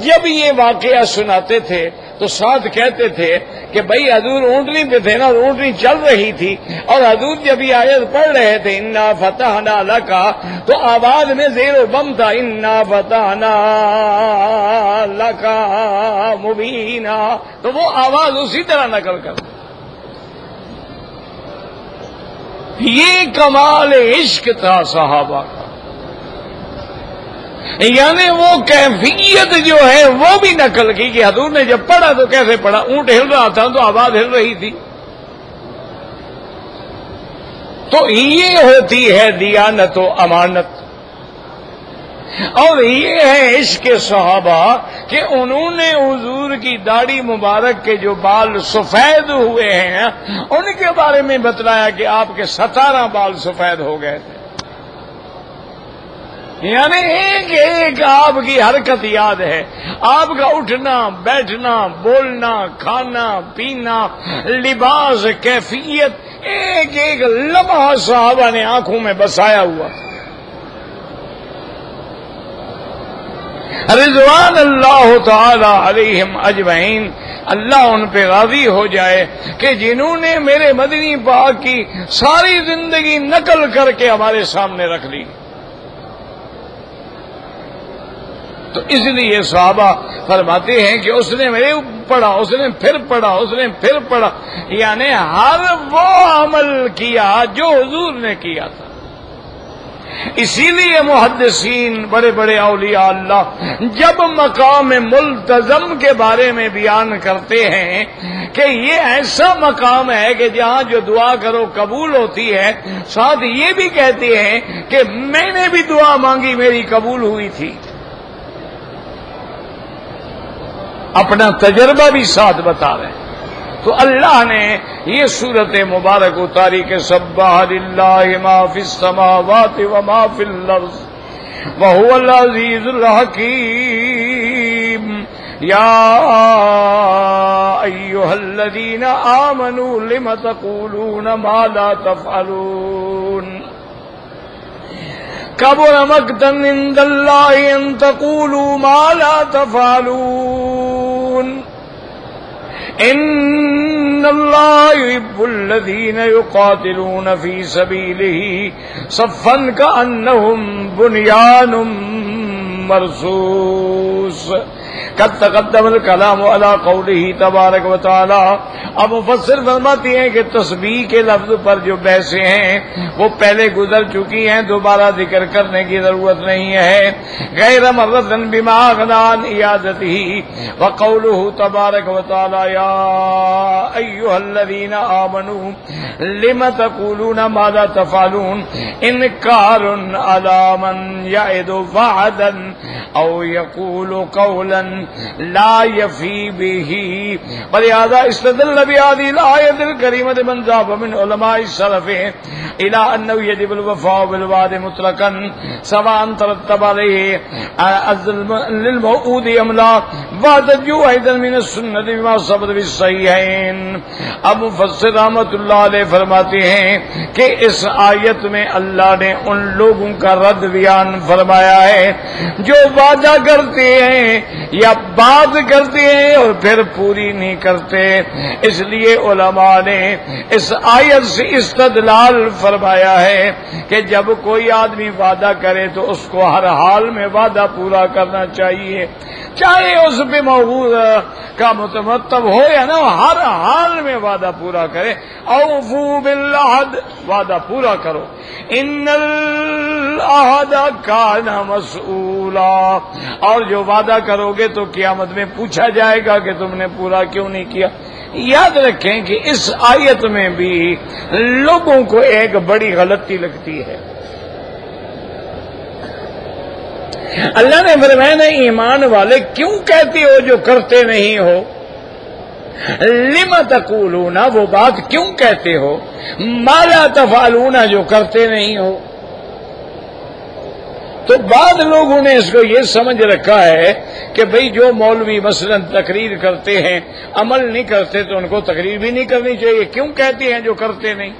جب یہ واقعہ سناتے تھے تو ساتھ کہتے تھے کہ بھائی حضور اونٹنی پہ تھے نا، اونٹنی چل رہی تھی، اور حضور جب یہ آیت پڑھ رہے تھے انا فتحنا لکا، تو آواز میں زیر و بم تھا انا فتحنا لکا مبینا، تو وہ آواز اسی طرح نقل کر۔ یہ کمال عشق تھا صحابہ کا، یعنی وہ کیفیت جو ہے وہ بھی نقل کی کہ حضور نے جب پڑھا تو کیسے پڑھا، اونٹ ہل رہا تھا تو آواز ہل رہی تھی۔ تو یہ ہوتی ہے دیانت و امانت، اور یہ ہے عشق صحابہ کہ انہوں نے حضور کی داڑھی مبارک کے جو بال سفید ہوئے ہیں ان کے بارے میں بتلایا کہ آپ کے 17 بال سفید ہو گئے تھے، یعنی ایک ایک آپ کی حرکت یاد ہے، آپ کا اٹھنا بیٹھنا بولنا کھانا پینا لباس کیفیت، ایک ایک لمحہ صحابہ نے آنکھوں میں بسایا ہوا۔ رضوان اللہ تعالی علیہم اجمعین، اللہ ان پہ راضی ہو جائے کہ جنہوں نے میرے مدنی پاک کی ساری زندگی نقل کر کے ہمارے سامنے رکھ لی۔ تو اس لیے صحابہ فرماتے ہیں کہ اس نے میرے پڑھا، اس نے پھر پڑھا، اس نے پھر پڑھا، یعنی ہر وہ عمل کیا جو حضور نے کیا تھا۔ اسی لیے محدثین بڑے بڑے اولیاء اللہ جب مقام ملتزم کے بارے میں بیان کرتے ہیں کہ یہ ایسا مقام ہے کہ جہاں جو دعا کرو قبول ہوتی ہے، ساتھ یہ بھی کہتے ہیں کہ میں نے بھی دعا مانگی میری قبول ہوئی تھی، اپنا تجربہ بھی ساتھ بتا رہے ہیں۔ تو اللہ نے یہ صورت مبارک اتاری کہ سبح للہ ما فی السماوات وما فی الارض وهو العزیز الحکیم یا ایھا الذین آمنوا لم تقولون ما لا تفعلون کبر مقتا عند اللہ ان تقولوا ما لا تفعلون ان اللہ يحب الذین یقاتلون فی سبیلہ صفا کأنہم بنیان مرصوص۔ قد تقدم الکلام علی قولہ تبارک و تعالی۔ اب مفسر فرماتی ہیں کہ تسبیح کے لفظ پر جو بحثیں ہیں وہ پہلے گزر چکی ہیں، دوبارہ ذکر کرنے کی ضرورت نہیں ہے۔ غیر مرۃ بما اغنی عن عیادتہ وقولہ تبارک و تعالی یا ایھا الذین آمنوا لم تقولون ما لا تفعلون انکار علی من یعد وعدا او یقول قولا لا یفی به۔ ولہذا استدل بهذه الآیة الکریمة من ذهب من علماء السلف إلى أنه يجب الوفاء بالوعد مطلقا سواء ترتب عليه للموعود أم لا، واحتجوا أيضا من السنة بما ثبت في الصحيحين۔ اب مفسر رحمۃ اللہ علیہ فرماتے ہیں کہ اس آیت میں اللہ نے ان لوگوں کا رد بیان فرمایا ہے جو وعدہ کرتے ہیں یا اب بات کرتے ہیں اور پھر پوری نہیں کرتے. اس لیے علماء نے اس آیت سے استدلال فرمایا ہے کہ جب کوئی آدمی وعدہ کرے تو اس کو ہر حال میں وعدہ پورا کرنا چاہیے، چاہے اس پہ موعود کا متمتب ہو یا نہ، ہر حال میں وعدہ پورا کرے. اوفوا بالعہد، وعدہ پورا کرو. ان العہد کان مسئولا، اور جو وعدہ کرو گے تو قیامت میں پوچھا جائے گا کہ تم نے پورا کیوں نہیں کیا. یاد رکھیں کہ اس آیت میں بھی لوگوں کو ایک بڑی غلطی لگتی ہے. اللہ نے فرمایا نا ایمان والے کیوں کہتے ہو جو کرتے نہیں ہو، لم تقولون، وہ بات کیوں کہتے ہو، ما لا تفعلون، جو کرتے نہیں ہو. تو بعض لوگوں نے اس کو یہ سمجھ رکھا ہے کہ بھئی جو مولوی مثلا تقریر کرتے ہیں عمل نہیں کرتے تو ان کو تقریر بھی نہیں کرنی چاہیے. کیوں کہتے ہیں جو کرتے نہیں؟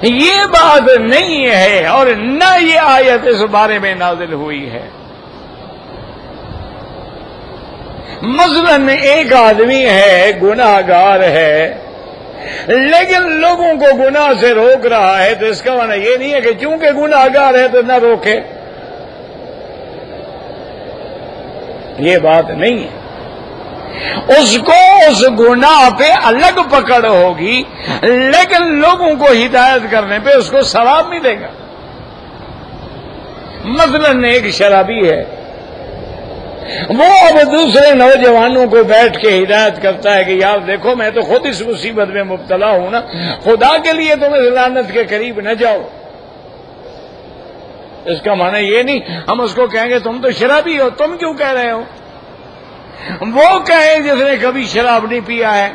یہ بات نہیں ہے اور نہ یہ آیت اس بارے میں نازل ہوئی ہے. مثلا ایک آدمی ہے گناہ گار ہے لیکن لوگوں کو گناہ سے روک رہا ہے، تو اس کا معنی یہ نہیں ہے کہ چونکہ گناہ گار ہے تو نہ روکے. یہ بات نہیں ہے. اس کو اس گناہ پہ الگ پکڑ ہوگی لیکن لوگوں کو ہدایت کرنے پہ اس کو ثواب ملے گا. مثلا ایک شرابی ہے، وہ اب دوسرے نوجوانوں کو بیٹھ کے ہدایت کرتا ہے کہ یار دیکھو میں تو خود اس مصیبت میں مبتلا ہوں نا، خدا کے لیے تم اس لعنت کے قریب نہ جاؤ. اس کا معنی یہ نہیں ہم اس کو کہیں گے تم تو شرابی ہو، تم کیوں کہہ رہے ہو. وہ کہے جس نے کبھی شراب نہیں پیا ہے.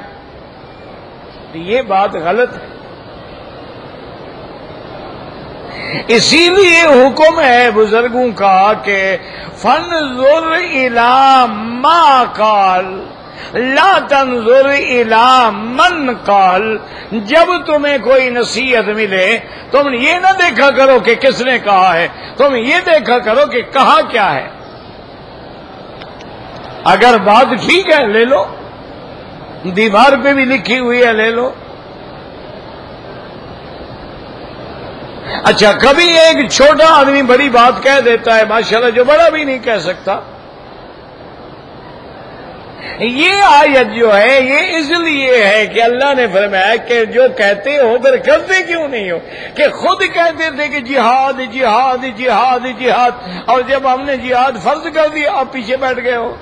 یہ بات غلط ہے. اسی لیے حکم ہے بزرگوں کا کہ فانظر الی ما قال لا تنظر الی من قال. جب تمہیں کوئی نصیحت ملے تم یہ نہ دیکھا کرو کہ کس نے کہا ہے، تم یہ دیکھا کرو کہ کہا کیا ہے. اگر بات ٹھیک ہے لے لو، دیوار پہ بھی لکھی ہوئی ہے لے لو. اچھا کبھی ایک چھوٹا آدمی بڑی بات کہہ دیتا ہے ماشاءاللہ جو بڑا بھی نہیں کہہ سکتا. یہ آیت جو ہے یہ اس لیے ہے کہ اللہ نے فرمایا کہ جو کہتے ہو پھر کرتے کیوں نہیں ہو. کہ خود کہتے تھے کہ جہاد جہاد جہاد جہاد، اور جب ہم نے جہاد فرض کر دیا آپ پیچھے بیٹھ گئے ہو.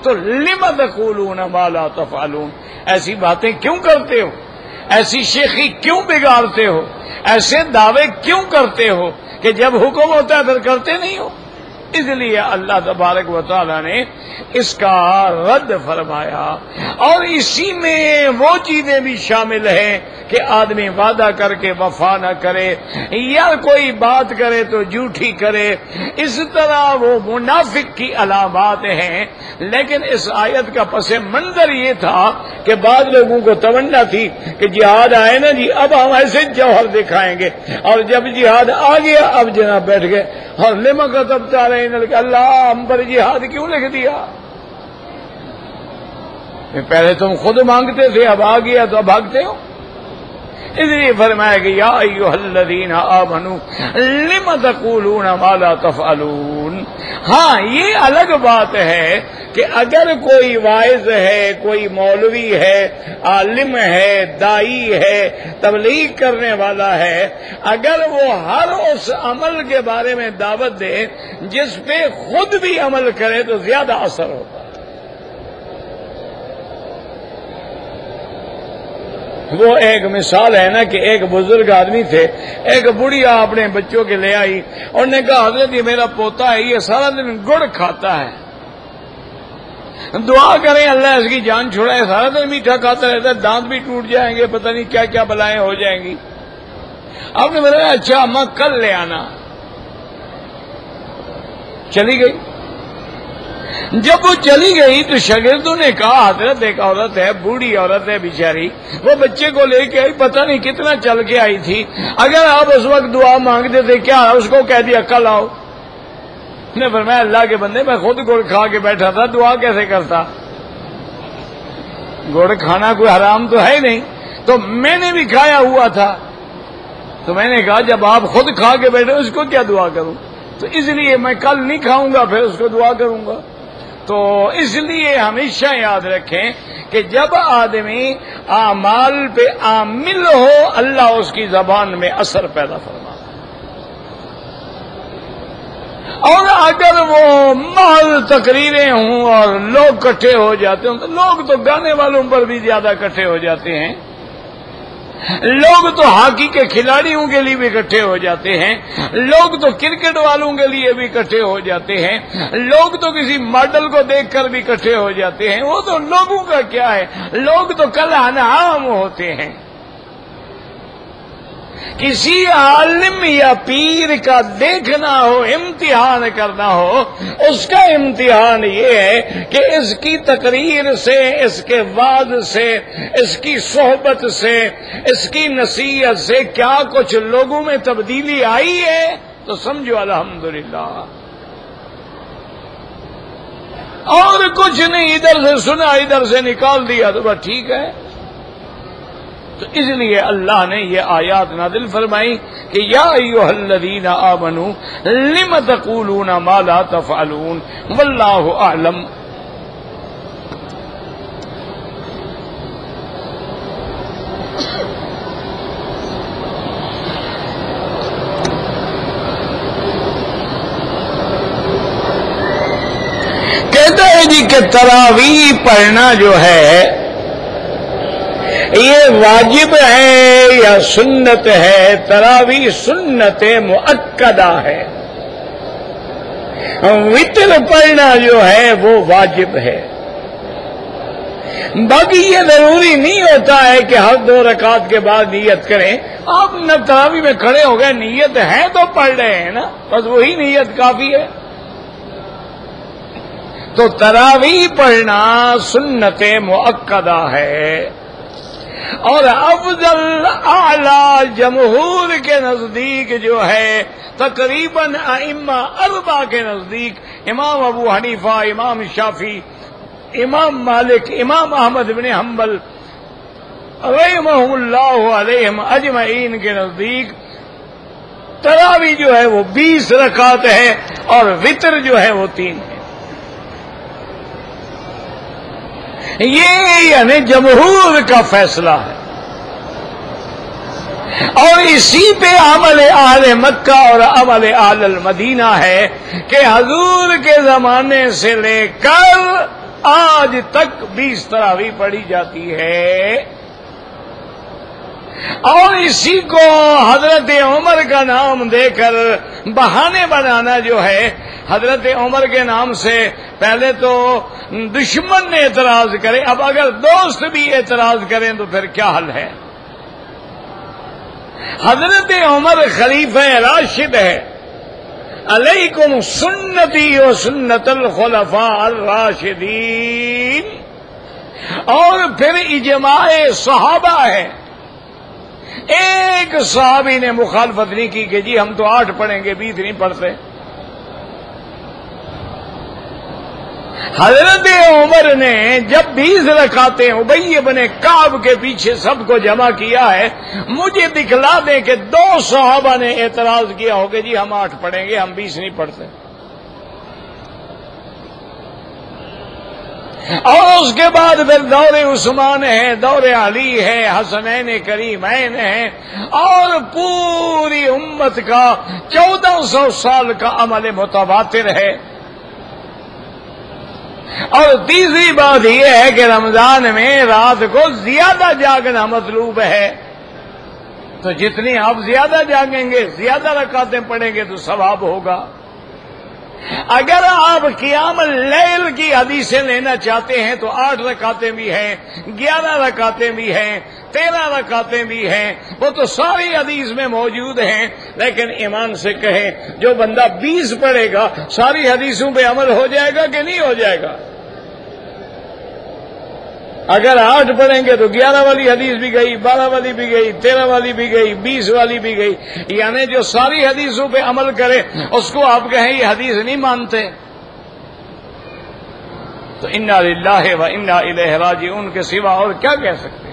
تو لم تقولون ما لا تفعلون، ایسی باتیں کیوں کرتے ہو، ایسی شیخی کیوں بگاڑتے ہو، ایسے دعوے کیوں کرتے ہو کہ جب حکم ہوتا ہے پھر کرتے نہیں ہو. اس لیے اللہ تبارک و تعالی نے اس کا رد فرمایا. اور اسی میں وہ چیزیں بھی شامل ہیں کہ آدمی وعدہ کر کے وفا نہ کرے یا کوئی بات کرے تو جھوٹی کرے. اس طرح وہ منافق کی علامات ہیں. لیکن اس آیت کا پس منظر یہ تھا کہ بعض لوگوں کو تمنا تھی کہ جہاد آئے نا جی اب ہم ایسے جوہر دکھائیں گے، اور جب جہاد آ گیا اب جناب بیٹھ گئے اور لما کتبت علینا، اللہ ہم پر جہاد کیوں لکھ دیا. پہلے تم خود مانگتے تھے اب آ گیا تو اب بھاگتے ہو. اس لیے فرمایا کہ یا ایھا الذین آمنوا لم تقولون ما لا تفعلون. ہاں یہ الگ بات ہے کہ اگر کوئی واعظ ہے، کوئی مولوی ہے، عالم ہے، دائی ہے، تبلیغ کرنے والا ہے، اگر وہ ہر اس عمل کے بارے میں دعوت دے جس پہ خود بھی عمل کرے تو زیادہ اثر ہوتا ہے. وہ ایک مثال ہے نا کہ ایک بزرگ آدمی تھے، ایک بڑھیا اپنے بچوں کے لے آئی اور نے کہا حضرت یہ میرا پوتا ہے یہ سارا دن گڑ کھاتا ہے، دعا کریں اللہ اس کی جان چھڑائے. سارا دن میٹھا کھاتا رہتا ہے، دانت بھی ٹوٹ جائیں گے، پتہ نہیں کیا کیا بلائیں ہو جائیں گی. آپ نے بتایا اچھا اماں کل لے آنا. چلی گئی. جب وہ چلی گئی تو شاگردوں نے کہا حضرت ایک عورت ہے، بوڑھی عورت ہے بیچاری، وہ بچے کو لے کے آئی، پتہ نہیں کتنا چل کے آئی تھی، اگر آپ اس وقت دعا مانگتے تھے کیا اس کو کہہ دیا کل آؤ؟ نے فرمایا اللہ کے بندے میں خود گڑ کھا کے بیٹھا تھا، دعا کیسے کرتا؟ گڑ کھانا کوئی حرام تو ہے نہیں، تو میں نے بھی کھایا ہوا تھا، تو میں نے کہا جب آپ خود کھا کے بیٹھے اس کو کیا دعا کروں؟ تو اس لیے میں کل نہیں کھاؤں گا پھر اس کو دعا کروں گا۔ تو اس لیے ہمیشہ یاد رکھیں کہ جب آدمی اعمال پہ عامل ہو اللہ اس کی زبان میں اثر پیدا فرماتا ہے، اور اگر وہ محض تقریریں ہوں اور لوگ اکٹھے ہو جاتے ہوں تو لوگ تو گانے والوں پر بھی زیادہ اکٹھے ہو جاتے ہیں، لوگ تو ہاکی کے کھلاڑیوں کے لیے بھی اکٹھے ہو جاتے ہیں، لوگ تو کرکٹ والوں کے لیے بھی اکٹھے ہو جاتے ہیں، لوگ تو کسی ماڈل کو دیکھ کر بھی اکٹھے ہو جاتے ہیں، وہ تو لوگوں کا کیا ہے، لوگ تو کل انعام ہوتے ہیں۔ کسی عالم یا پیر کا دیکھنا ہو، امتحان کرنا ہو، اس کا امتحان یہ ہے کہ اس کی تقریر سے، اس کے وعظ سے، اس کی صحبت سے، اس کی نصیحت سے کیا کچھ لوگوں میں تبدیلی آئی ہے، تو سمجھو الحمدللہ۔ اور کچھ نہیں، ادھر سے سنا ادھر سے نکال دیا تو بس ٹھیک ہے۔ تو اس لیے اللہ نے یہ آیات نازل فرمائی کہ یا ایھا الذین آمنوا لم تقولون ما لا تفعلون واللہ اعلم۔ کہتا ہے جی کہ تراویح پڑھنا جو ہے یہ واجب ہے یا سنت ہے؟ تراویح سنت مؤکدہ ہے، وتر پڑھنا جو ہے وہ واجب ہے۔ باقی یہ ضروری نہیں ہوتا ہے کہ ہر 2 رکعت کے بعد نیت کریں، آپ نہ تراویح میں کھڑے ہو گئے، نیت ہے تو پڑھ رہے ہیں نا، بس وہی نیت کافی ہے۔ تو تراویح پڑھنا سنت مؤکدہ ہے، اور افضل اعلی جمہور کے نزدیک جو ہے تقریباً ائمہ 4 کے نزدیک، امام ابو حنیفہ، امام شافعی، امام مالک، امام احمد بن حنبل رحمہ اللہ علیہم اجمعین کے نزدیک تراویح جو ہے وہ 20 رکعت ہے، اور وتر جو ہے وہ 3 ہے۔ یہ یعنی جمہور کا فیصلہ ہے، اور اسی پہ عمل اہل مکہ اور عمل اہل المدینہ ہے کہ حضور کے زمانے سے لے کر آج تک 20 تراویح پڑھی جاتی ہے، اور اسی کو حضرت عمر کا نام دے کر بہانے بنانا جو ہے، حضرت عمر کے نام سے پہلے تو دشمن نے اعتراض کرے، اب اگر دوست بھی اعتراض کریں تو پھر کیا حل ہے؟ حضرت عمر خلیفہ راشد ہے، علیکم سنتی و سنت الخلفاء الراشدین، اور پھر اجماع صحابہ ہے، ایک صحابی نے مخالفت نہیں کی کہ جی ہم تو 8 پڑھیں گے 20 نہیں پڑھتے۔ حضرت عمر نے جب 20 رکعتیں ابی بن کعب کے پیچھے سب کو جمع کیا ہے، مجھے دکھلا دیں کہ 2 صحابہ نے اعتراض کیا ہو کہ جی ہم 8 پڑھیں گے، ہم 20 نہیں پڑھتے۔ اور اس کے بعد پھر دور عثمان ہے، دور علی ہے، حسنین کریمین ہے، اور پوری امت کا 1400 سال کا عمل متواتر ہے۔ اور تیسری بات یہ ہے کہ رمضان میں رات کو زیادہ جاگنا مطلوب ہے، تو جتنی آپ زیادہ جاگیں گے، زیادہ رکعتیں پڑھیں گے تو ثواب ہوگا۔ اگر آپ قیام اللیل کی حدیثیں لینا چاہتے ہیں تو 8 رکعتیں بھی ہیں، 11 رکعتیں بھی ہیں، 13 رکعتیں بھی ہیں، وہ تو ساری حدیث میں موجود ہیں. لیکن ایمان سے کہیں جو بندہ 20 پڑھے گا ساری حدیثوں پہ عمل ہو جائے گا کہ نہیں ہو جائے گا؟ اگر 8 پڑھیں گے تو 11 والی حدیث بھی گئی، 12 والی بھی گئی، 13 والی بھی گئی، 20 والی بھی گئی. یعنی جو ساری حدیثوں پہ عمل کرے اس کو آپ کہیں یہ حدیث نہیں مانتے، تو انا للہ و انا الیہ راجعون کے سوا اور کیا کہہ سکتے ہیں؟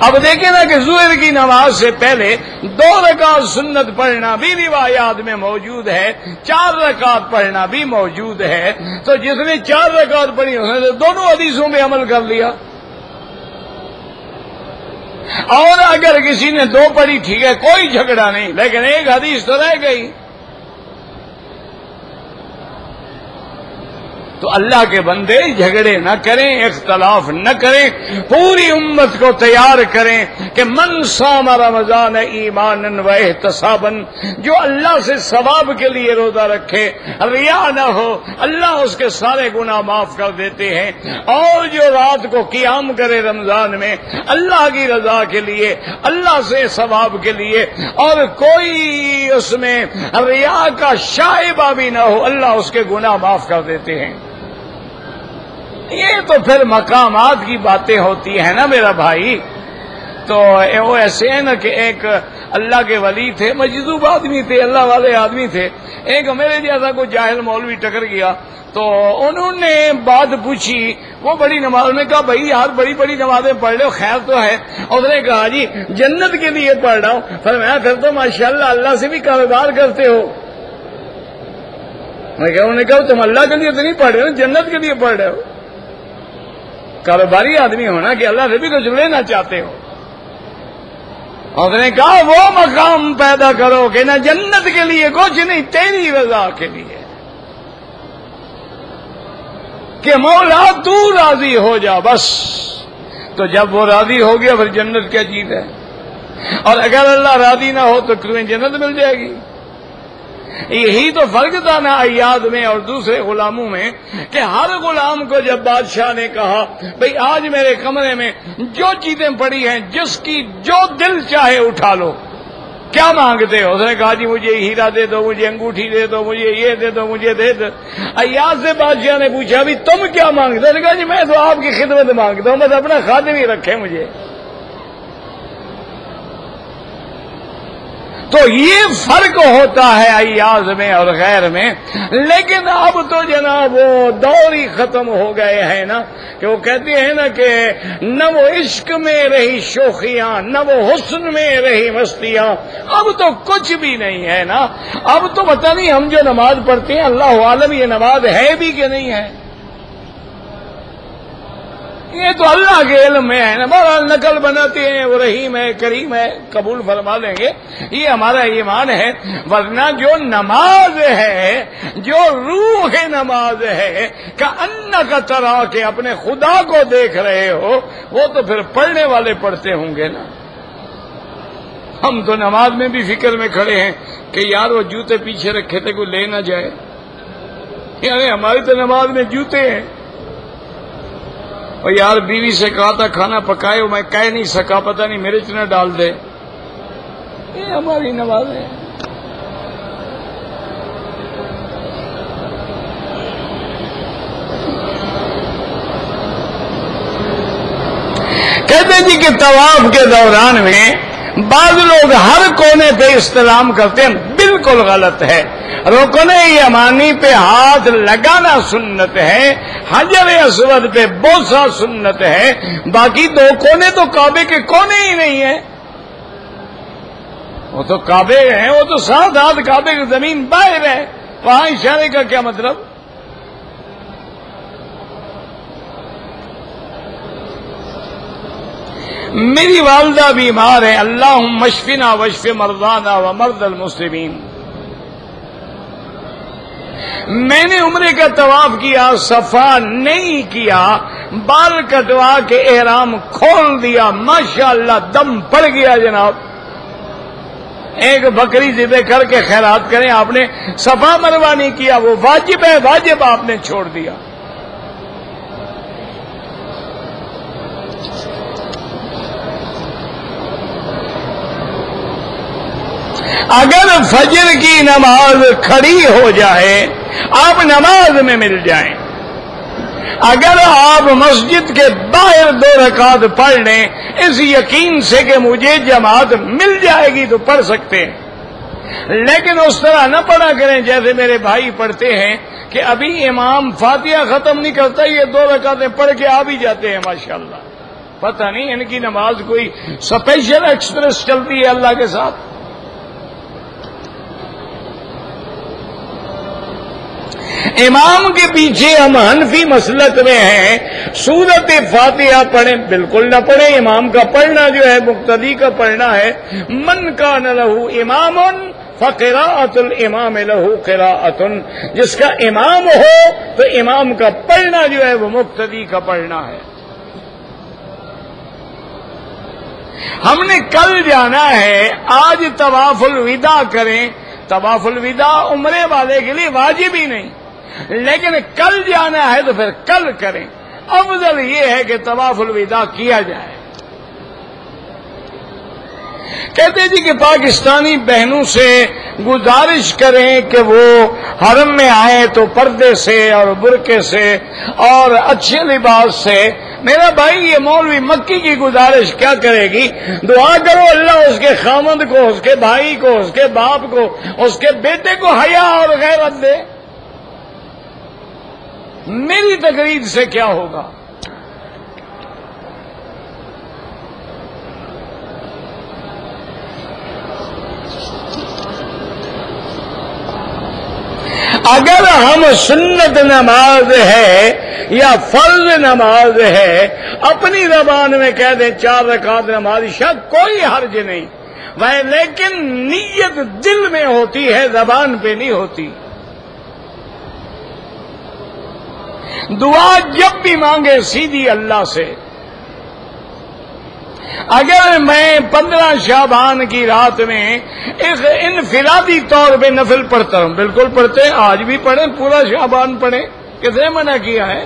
اب دیکھیں نا کہ ظہر کی نماز سے پہلے 2 رکعت سنت پڑھنا بھی روایات میں موجود ہے، 4 رکعت پڑھنا بھی موجود ہے. تو جس نے 4 رکعت پڑھی اس نے دونوں حدیثوں میں عمل کر لیا. اور اگر کسی نے 2 پڑھی ٹھیک ہے کوئی جھگڑا نہیں، لیکن ایک حدیث تو رہ گئی. تو اللہ کے بندے جھگڑے نہ کریں، اختلاف نہ کریں، پوری امت کو تیار کریں کہ من صام رمضان ایمانا و احتسابا، جو اللہ سے ثواب کے لیے روزہ رکھے، ریا نہ ہو، اللہ اس کے سارے گناہ معاف کر دیتے ہیں. اور جو رات کو قیام کرے رمضان میں اللہ کی رضا کے لیے، اللہ سے ثواب کے لیے، اور کوئی اس میں ریا کا شائبہ بھی نہ ہو، اللہ اس کے گناہ معاف کر دیتے ہیں. یہ تو پھر مقامات کی باتیں ہوتی ہیں نا میرا بھائی. تو وہ ایسے ہیں نا کہ ایک اللہ کے ولی تھے، مجذوب آدمی تھے، اللہ والے آدمی تھے. ایک میرے جیسا کوئی جاہل مولوی ٹکر گیا تو انہوں نے بات پوچھی. وہ بڑی نماز میں کہا بھائی یار بڑی بڑی نمازیں پڑھ لو خیر تو ہے. اس نے کہا جی جنت کے لیے پڑھ رہا ہوں. فرمایا پھر تو ماشاءاللہ اللہ سے بھی کاروبار کرتے ہو. انہوں نے کہا تم اللہ کے لیے تو نہیں پڑھ رہے ہو، جنت کے لیے پڑھ رہے ہو. کاروباری آدمی ہونا کہ اللہ سے بھی کچھ لینا چاہتے ہو. اور اس نے کہا وہ مقام پیدا کرو کہ نہ جنت کے لیے کچھ نہیں، تیری رضا کے لیے، کہ مولا تو راضی ہو جا بس. تو جب وہ راضی ہو گیا پھر جنت کیا چیز ہے؟ اور اگر اللہ راضی نہ ہو تو تمہیں جنت مل جائے گی. یہی تو فرق تھا نا ایاد میں اور دوسرے غلاموں میں، کہ ہر غلام کو جب بادشاہ نے کہا بھئی آج میرے کمرے میں جو چیزیں پڑی ہیں جس کی جو دل چاہے اٹھا لو، کیا مانگتے ہو؟ اس نے کہا جی مجھے ہیرا دے دو، مجھے انگوٹھی دے دو، مجھے یہ دے دو، مجھے دے دو. ایاد سے بادشاہ نے پوچھا بھی تم کیا مانگتے ہو؟ اس نے کہا جی میں تو آپ کی خدمت مانگتا ہوں، بس اپنا خادم ہی رکھے مجھے. تو یہ فرق ہوتا ہے ایاز میں اور غیر میں. لیکن اب تو جناب وہ دور ہی ختم ہو گئے ہیں نا، کہ وہ کہتے ہیں نا کہ نہ وہ عشق میں رہی شوخیاں، نہ وہ حسن میں رہی مستیاں. اب تو کچھ بھی نہیں ہے نا. اب تو پتہ نہیں ہم جو نماز پڑھتے ہیں اللہ عالم یہ نماز ہے بھی کہ نہیں ہے، یہ تو اللہ کے علم میں ہے نا. بہرحال نقل بناتے ہیں وہ رحیم ہے کریم ہے، قبول فرما لیں گے، یہ ہمارا ایمان ہے. ورنہ جو نماز ہے، جو روح نماز ہے کہ انک ترا کے اپنے خدا کو دیکھ رہے ہو، وہ تو پھر پڑھنے والے پڑھتے ہوں گے نا. ہم تو نماز میں بھی فکر میں کھڑے ہیں کہ یار وہ جوتے پیچھے رکھے تھے کوئی لے نہ جائے. یعنی ہماری تو نماز میں جوتے ہیں. اور یار بیوی سے کہا تھا کھانا پکائے، میں کہہ نہیں سکا، پتہ نہیں مرچ نہ ڈال دے. یہ ہماری نماز ہے. کہتے جی کہ طواف کے دوران میں بعض لوگ ہر کونے پہ استلام کرتے ہیں، بالکل غلط ہے. رکن یمانی پہ ہاتھ لگانا سنت ہے، حجر اسود پہ بوسہ سنت ہے، باقی 2 کونے تو کعبے کے کونے ہی نہیں ہیں. وہ تو کعبے ہیں، وہ تو 7 ہاتھ کعبے کی زمین باہر ہے، وہاں اشارے کا کیا مطلب؟ میری والدہ بیمار ہے، اللہم اشفنا واشف مرضانا ومرضى المسلمین. میں نے عمرے کا طواف کیا، صفا نہیں کیا، بال کٹوا کے احرام کھول دیا، ماشاءاللہ دم پڑ گیا جناب. ایک بکری ذبح کر کے خیرات کریں. آپ نے صفا مروہ نہیں کیا، وہ واجب ہے، واجب آپ نے چھوڑ دیا. اگر فجر کی نماز کھڑی ہو جائے، آپ نماز میں مل جائیں. اگر آپ مسجد کے باہر 2 رکعت پڑھ لیں اس یقین سے کہ مجھے جماعت مل جائے گی تو پڑھ سکتے ہیں، لیکن اس طرح نہ پڑھا کریں جیسے میرے بھائی پڑھتے ہیں کہ ابھی امام فاتحہ ختم نہیں کرتا، یہ 2 رکعتیں پڑھ کے آ بھی جاتے ہیں. ماشاءاللہ، پتہ نہیں ان کی نماز کوئی اسپیشل ایکسپریس چلتی ہے اللہ کے ساتھ. امام کے پیچھے ہم حنفی مسلک میں ہیں، سورت فاتحہ پڑھیں بالکل نہ پڑھیں. امام کا پڑھنا جو ہے مقتدی کا پڑھنا ہے. من کان لہ امام فقراءۃ الامام لہ قراءۃ، جس کا امام ہو تو امام کا پڑھنا جو ہے وہ مقتدی کا پڑھنا ہے. ہم نے کل جانا ہے، آج طواف الوداع کریں. طواف الوداع عمرے والے کے لیے واجب ہی نہیں، لیکن کل جانا ہے تو پھر کل کریں. افضل یہ ہے کہ طواف الوداع کیا جائے. کہتے جی کہ پاکستانی بہنوں سے گزارش کریں کہ وہ حرم میں آئیں تو پردے سے اور برقعے سے اور اچھے لباس سے. میرا بھائی یہ مولوی مکی کی گزارش کیا کرے گی؟ دعا کرو اللہ اس کے خامند کو، اس کے بھائی کو، اس کے باپ کو، اس کے بیٹے کو حیا اور غیرت دے. میری تقریر سے کیا ہوگا؟ اگر ہم سنت نماز ہے یا فرض نماز ہے اپنی زبان میں کہہ دیں 4 رکعت نماز عشاء، کوئی حرج نہیں، لیکن نیت دل میں ہوتی ہے، زبان پہ نہیں ہوتی. دعا جب بھی مانگے سیدھی اللہ سے. اگر میں 15 شعبان کی رات میں ایک انفرادی طور پہ نفل پڑھتا ہوں، بالکل پڑھتے ہیں، آج بھی پڑھیں، پورا شعبان پڑھیں، کس نے منع کیا ہے؟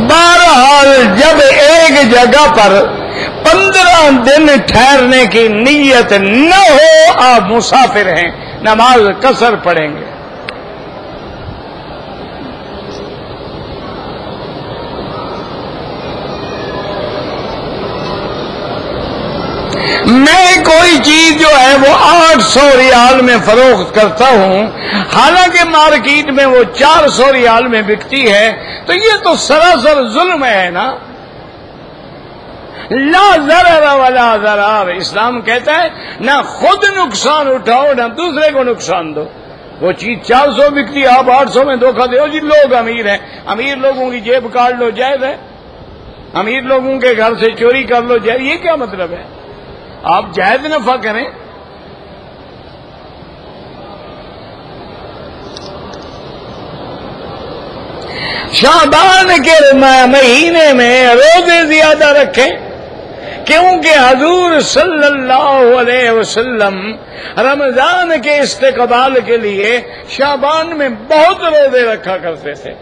بہرحال جب ایک جگہ پر 15 دن ٹھہرنے کی نیت نہ ہو، آپ مسافر ہیں، نماز قصر پڑھیں گے. میں کوئی چیز جو ہے وہ 800 ریال میں فروخت کرتا ہوں، حالانکہ مارکیٹ میں وہ 400 ریال میں بکتی ہے، تو یہ تو سراسر ظلم ہے نا. لا ضرر ولا ضرار. اسلام کہتا ہے نہ خود نقصان اٹھاؤ نہ دوسرے کو نقصان دو. وہ چیز 400 بکتی، آپ 800 میں دھوکہ دو. جی لوگ امیر ہیں، امیر لوگوں کی جیب کاٹ لو، جائز ہے. امیر لوگوں کے گھر سے چوری کر لو، جائز. یہ کیا مطلب ہے؟ آپ جائز نفع کریں. شعبان کے مہینے میں روزے زیادہ رکھیں، کیونکہ حضور صلی اللہ علیہ وسلم رمضان کے استقبال کے لیے شعبان میں بہت روزے رکھا کرتے تھے.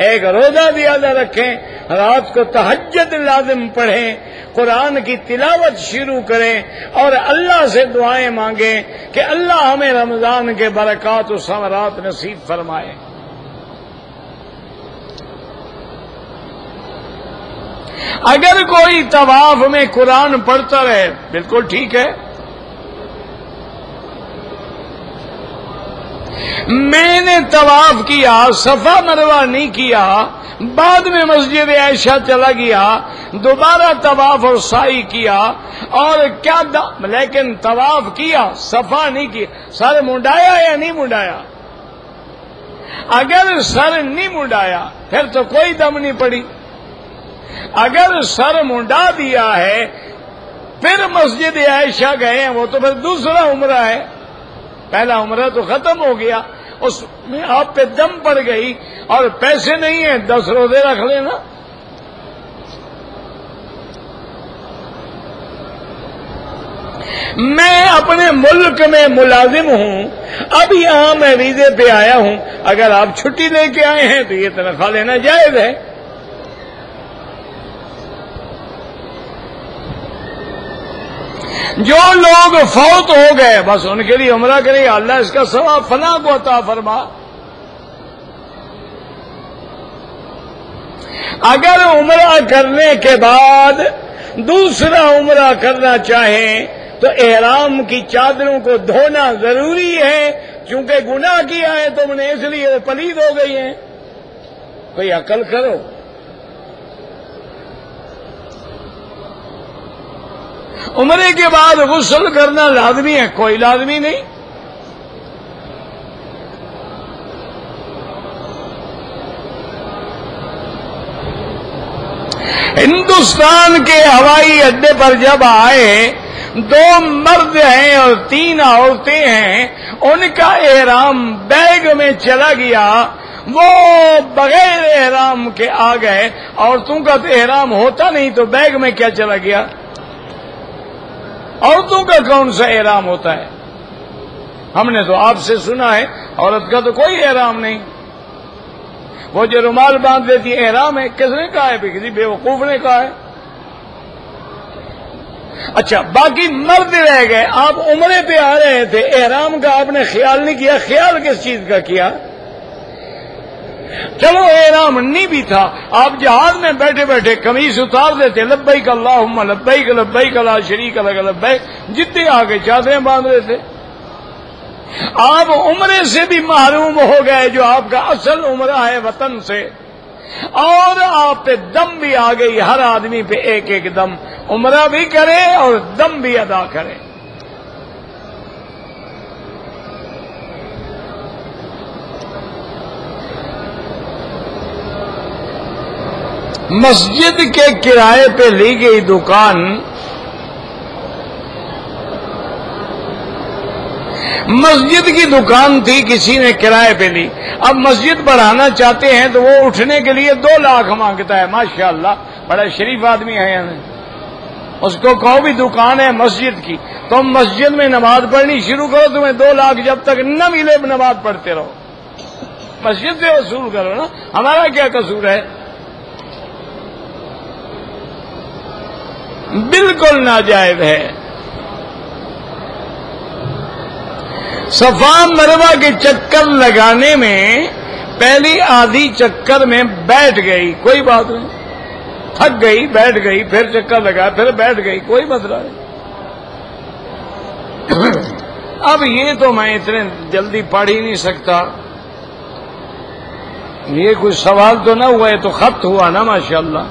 ایک روزہ زیادہ رکھیں، رات کو تہجد لازم پڑھیں، قرآن کی تلاوت شروع کریں اور اللہ سے دعائیں مانگیں کہ اللہ ہمیں رمضان کے برکات و ثمرات نصیب فرمائے. اگر کوئی طواف میں قرآن پڑھتا رہے بالکل ٹھیک ہے. میں نے طواف کیا، صفا مروہ نہیں کیا، بعد میں مسجد عائشہ چلا گیا، دوبارہ طواف اور سعی کیا، اور کیا لیکن طواف کیا، صفا نہیں کیا. سر منڈایا یا نہیں منڈایا؟ اگر سر نہیں منڈایا پھر تو کوئی دم نہیں پڑی. اگر سر منڈا دیا ہے پھر مسجد عائشہ گئے ہیں، وہ تو پھر دوسرا عمرہ ہے، پہلا عمرہ تو ختم ہو گیا، اس میں آپ پہ دم پڑ گئی اور پیسے نہیں ہیں، 10 روزے رکھ لینا۔ میں اپنے ملک میں ملازم ہوں، اب یہاں میں ویزے پہ آیا ہوں، اگر آپ چھٹی لے کے آئے ہیں تو یہ تنخواہ لینا جائز ہے۔ جو لوگ فوت ہو گئے بس ان کے لیے عمرہ کرے، اللہ اس کا ثواب فلاں کو عطا فرما۔ اگر عمرہ کرنے کے بعد دوسرا عمرہ کرنا چاہیں تو احرام کی چادروں کو دھونا ضروری ہے، چونکہ گناہ کیا ہے تم نے اس لیے وہ پلید ہو گئی ہیں۔ کوئی عقل کرو۔ عمرے کے بعد غسل کرنا لازمی ہے؟ کوئی لازمی نہیں۔ ہندوستان کے ہوائی اڈے پر جب آئے، 2 مرد ہیں اور 3 عورتیں ہیں، ان کا احرام بیگ میں چلا گیا، وہ بغیر احرام کے آ گئے۔ عورتوں کا تو احرام ہوتا نہیں تو بیگ میں کیا چلا گیا؟ عورتوں کا کون سا احرام ہوتا ہے؟ ہم نے تو آپ سے سنا ہے عورت کا تو کوئی احرام نہیں، وہ جو رومال باندھ دیتی ہے احرام ہے۔ کس نے کہا ہے؟ کسی بیوقوف نے کہا ہے۔ اچھا، باقی مرد رہ گئے، آپ عمرے پہ آ رہے تھے، احرام کا آپ نے خیال نہیں کیا، خیال کس چیز کا کیا؟ چلو احرام نہیں بھی تھا، آپ جہاز میں بیٹھے بیٹھے قمیص اتار دیتے، لبیک اللہم لبیک لبیک لا شریک لک لبیک، جتنے آگے چادریں باندھ رہے تھے۔ آپ عمرے سے بھی محروم ہو گئے جو آپ کا اصل عمرہ ہے وطن سے، اور آپ پہ دم بھی آ گئی، ہر آدمی پہ ایک ایک دم، عمرہ بھی کرے اور دم بھی ادا کرے۔ مسجد کے کرائے پہ لی گئی دکان مسجد کی دکان تھی، کسی نے کرائے پہ لی، اب مسجد بڑھانا چاہتے ہیں تو وہ اٹھنے کے لیے 2 لاکھ مانگتا ہے۔ ماشاءاللہ بڑا شریف آدمی ہے، یعنی اس کو کہو بھی دکان ہے مسجد کی، تم مسجد میں نماز پڑھنی شروع کرو، تمہیں 2 لاکھ جب تک نہ ملے نماز پڑھتے رہو، مسجد سے وصول کرو نا، ہمارا کیا قصور ہے؟ بالکل ناجائز ہے۔ صفا مروا کے چکر لگانے میں پہلی آدھی چکر میں بیٹھ گئی، کوئی بات نہیں، تھک گئی بیٹھ گئی، پھر چکر لگا پھر بیٹھ گئی، کوئی مسئلہ نہیں۔ اب یہ تو میں اتنے جلدی پڑھ ہی نہیں سکتا، یہ کوئی سوال تو نہ ہوا، یہ تو خط ہوا نا ماشاءاللہ۔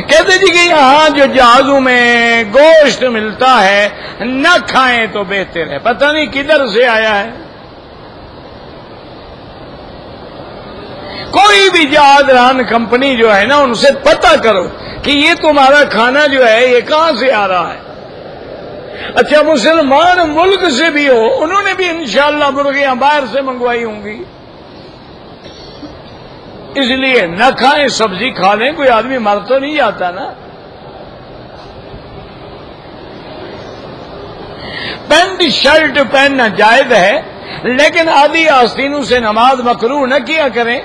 کہتے جی کہ یہاں جو جہازوں میں گوشت ملتا ہے نہ کھائیں تو بہتر ہے، پتہ نہیں کدھر سے آیا ہے۔ کوئی بھی جہاز ران کمپنی جو ہے نا، ان سے پتہ کرو کہ یہ تمہارا کھانا جو ہے یہ کہاں سے آ رہا ہے۔ اچھا، مسلمان ملک سے بھی ہو، انہوں نے بھی انشاءاللہ مرغیاں باہر سے منگوائی ہوں گی، اس لیے نہ کھائیں، سبزی کھا لیں، کوئی آدمی مر تو نہیں جاتا نا۔ پینٹ شرٹ پہننا جائز ہے، لیکن آدھی آستینوں سے نماز مکروہ نہ کیا کریں۔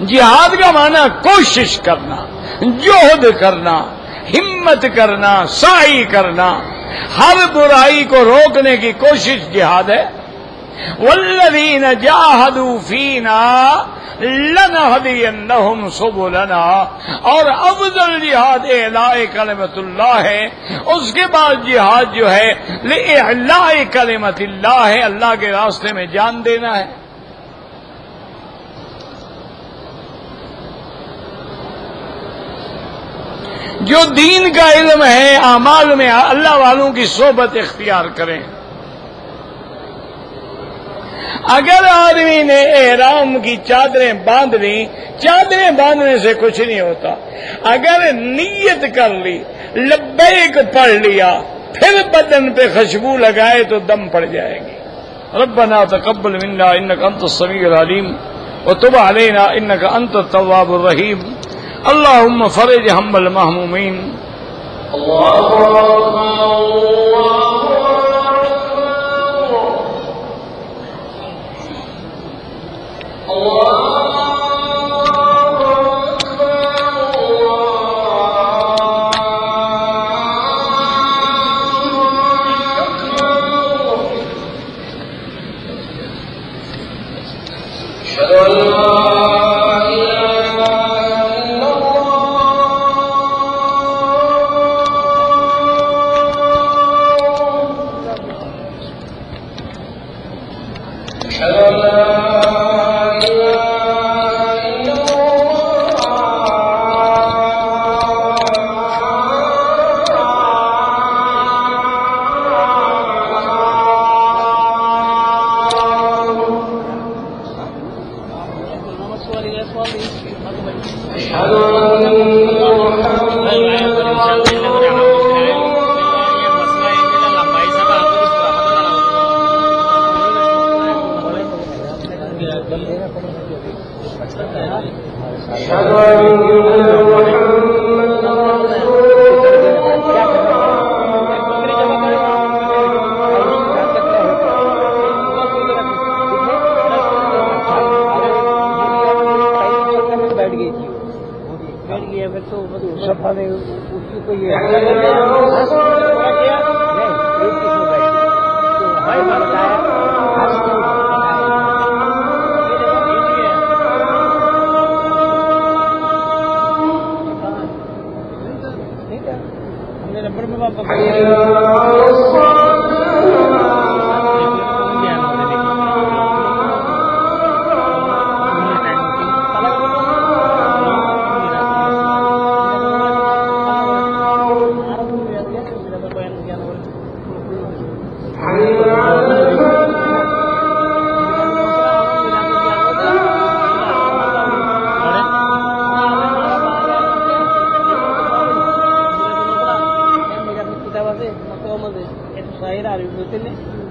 جہاد کا معنی کوشش کرنا، جہد کرنا، ہمت کرنا، سعی کرنا، ہر برائی کو روکنے کی کوشش جہاد ہے۔ والذین جاہدوا فینا لنہدینہم سبلنا، اور افضل جہاد اعلاء کلمت اللہ ہے، اس کے بعد جہاد جو ہے لإعلاء کلمت اللہ ہے، اللہ کے راستے میں جان دینا ہے۔ جو دین کا علم ہے، اعمال میں اللہ والوں کی صحبت اختیار کریں۔ اگر آدمی نے احرام کی چادریں باندھ لی، چادریں باندھنے سے کچھ نہیں ہوتا، اگر نیت کر لی، لبیک پڑھ لیا، پھر بدن پہ خوشبو لگائے تو دم پڑ جائے گی۔ ربنا تقبل منا انك انت السميع العليم وتب علينا انك انت التواب الرحيم اللهم فرج هم المهمومين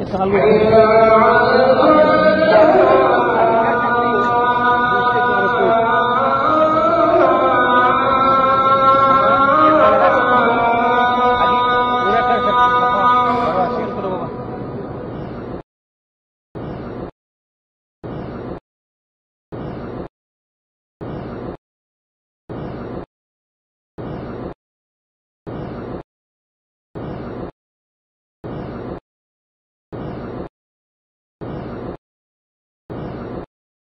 Salud.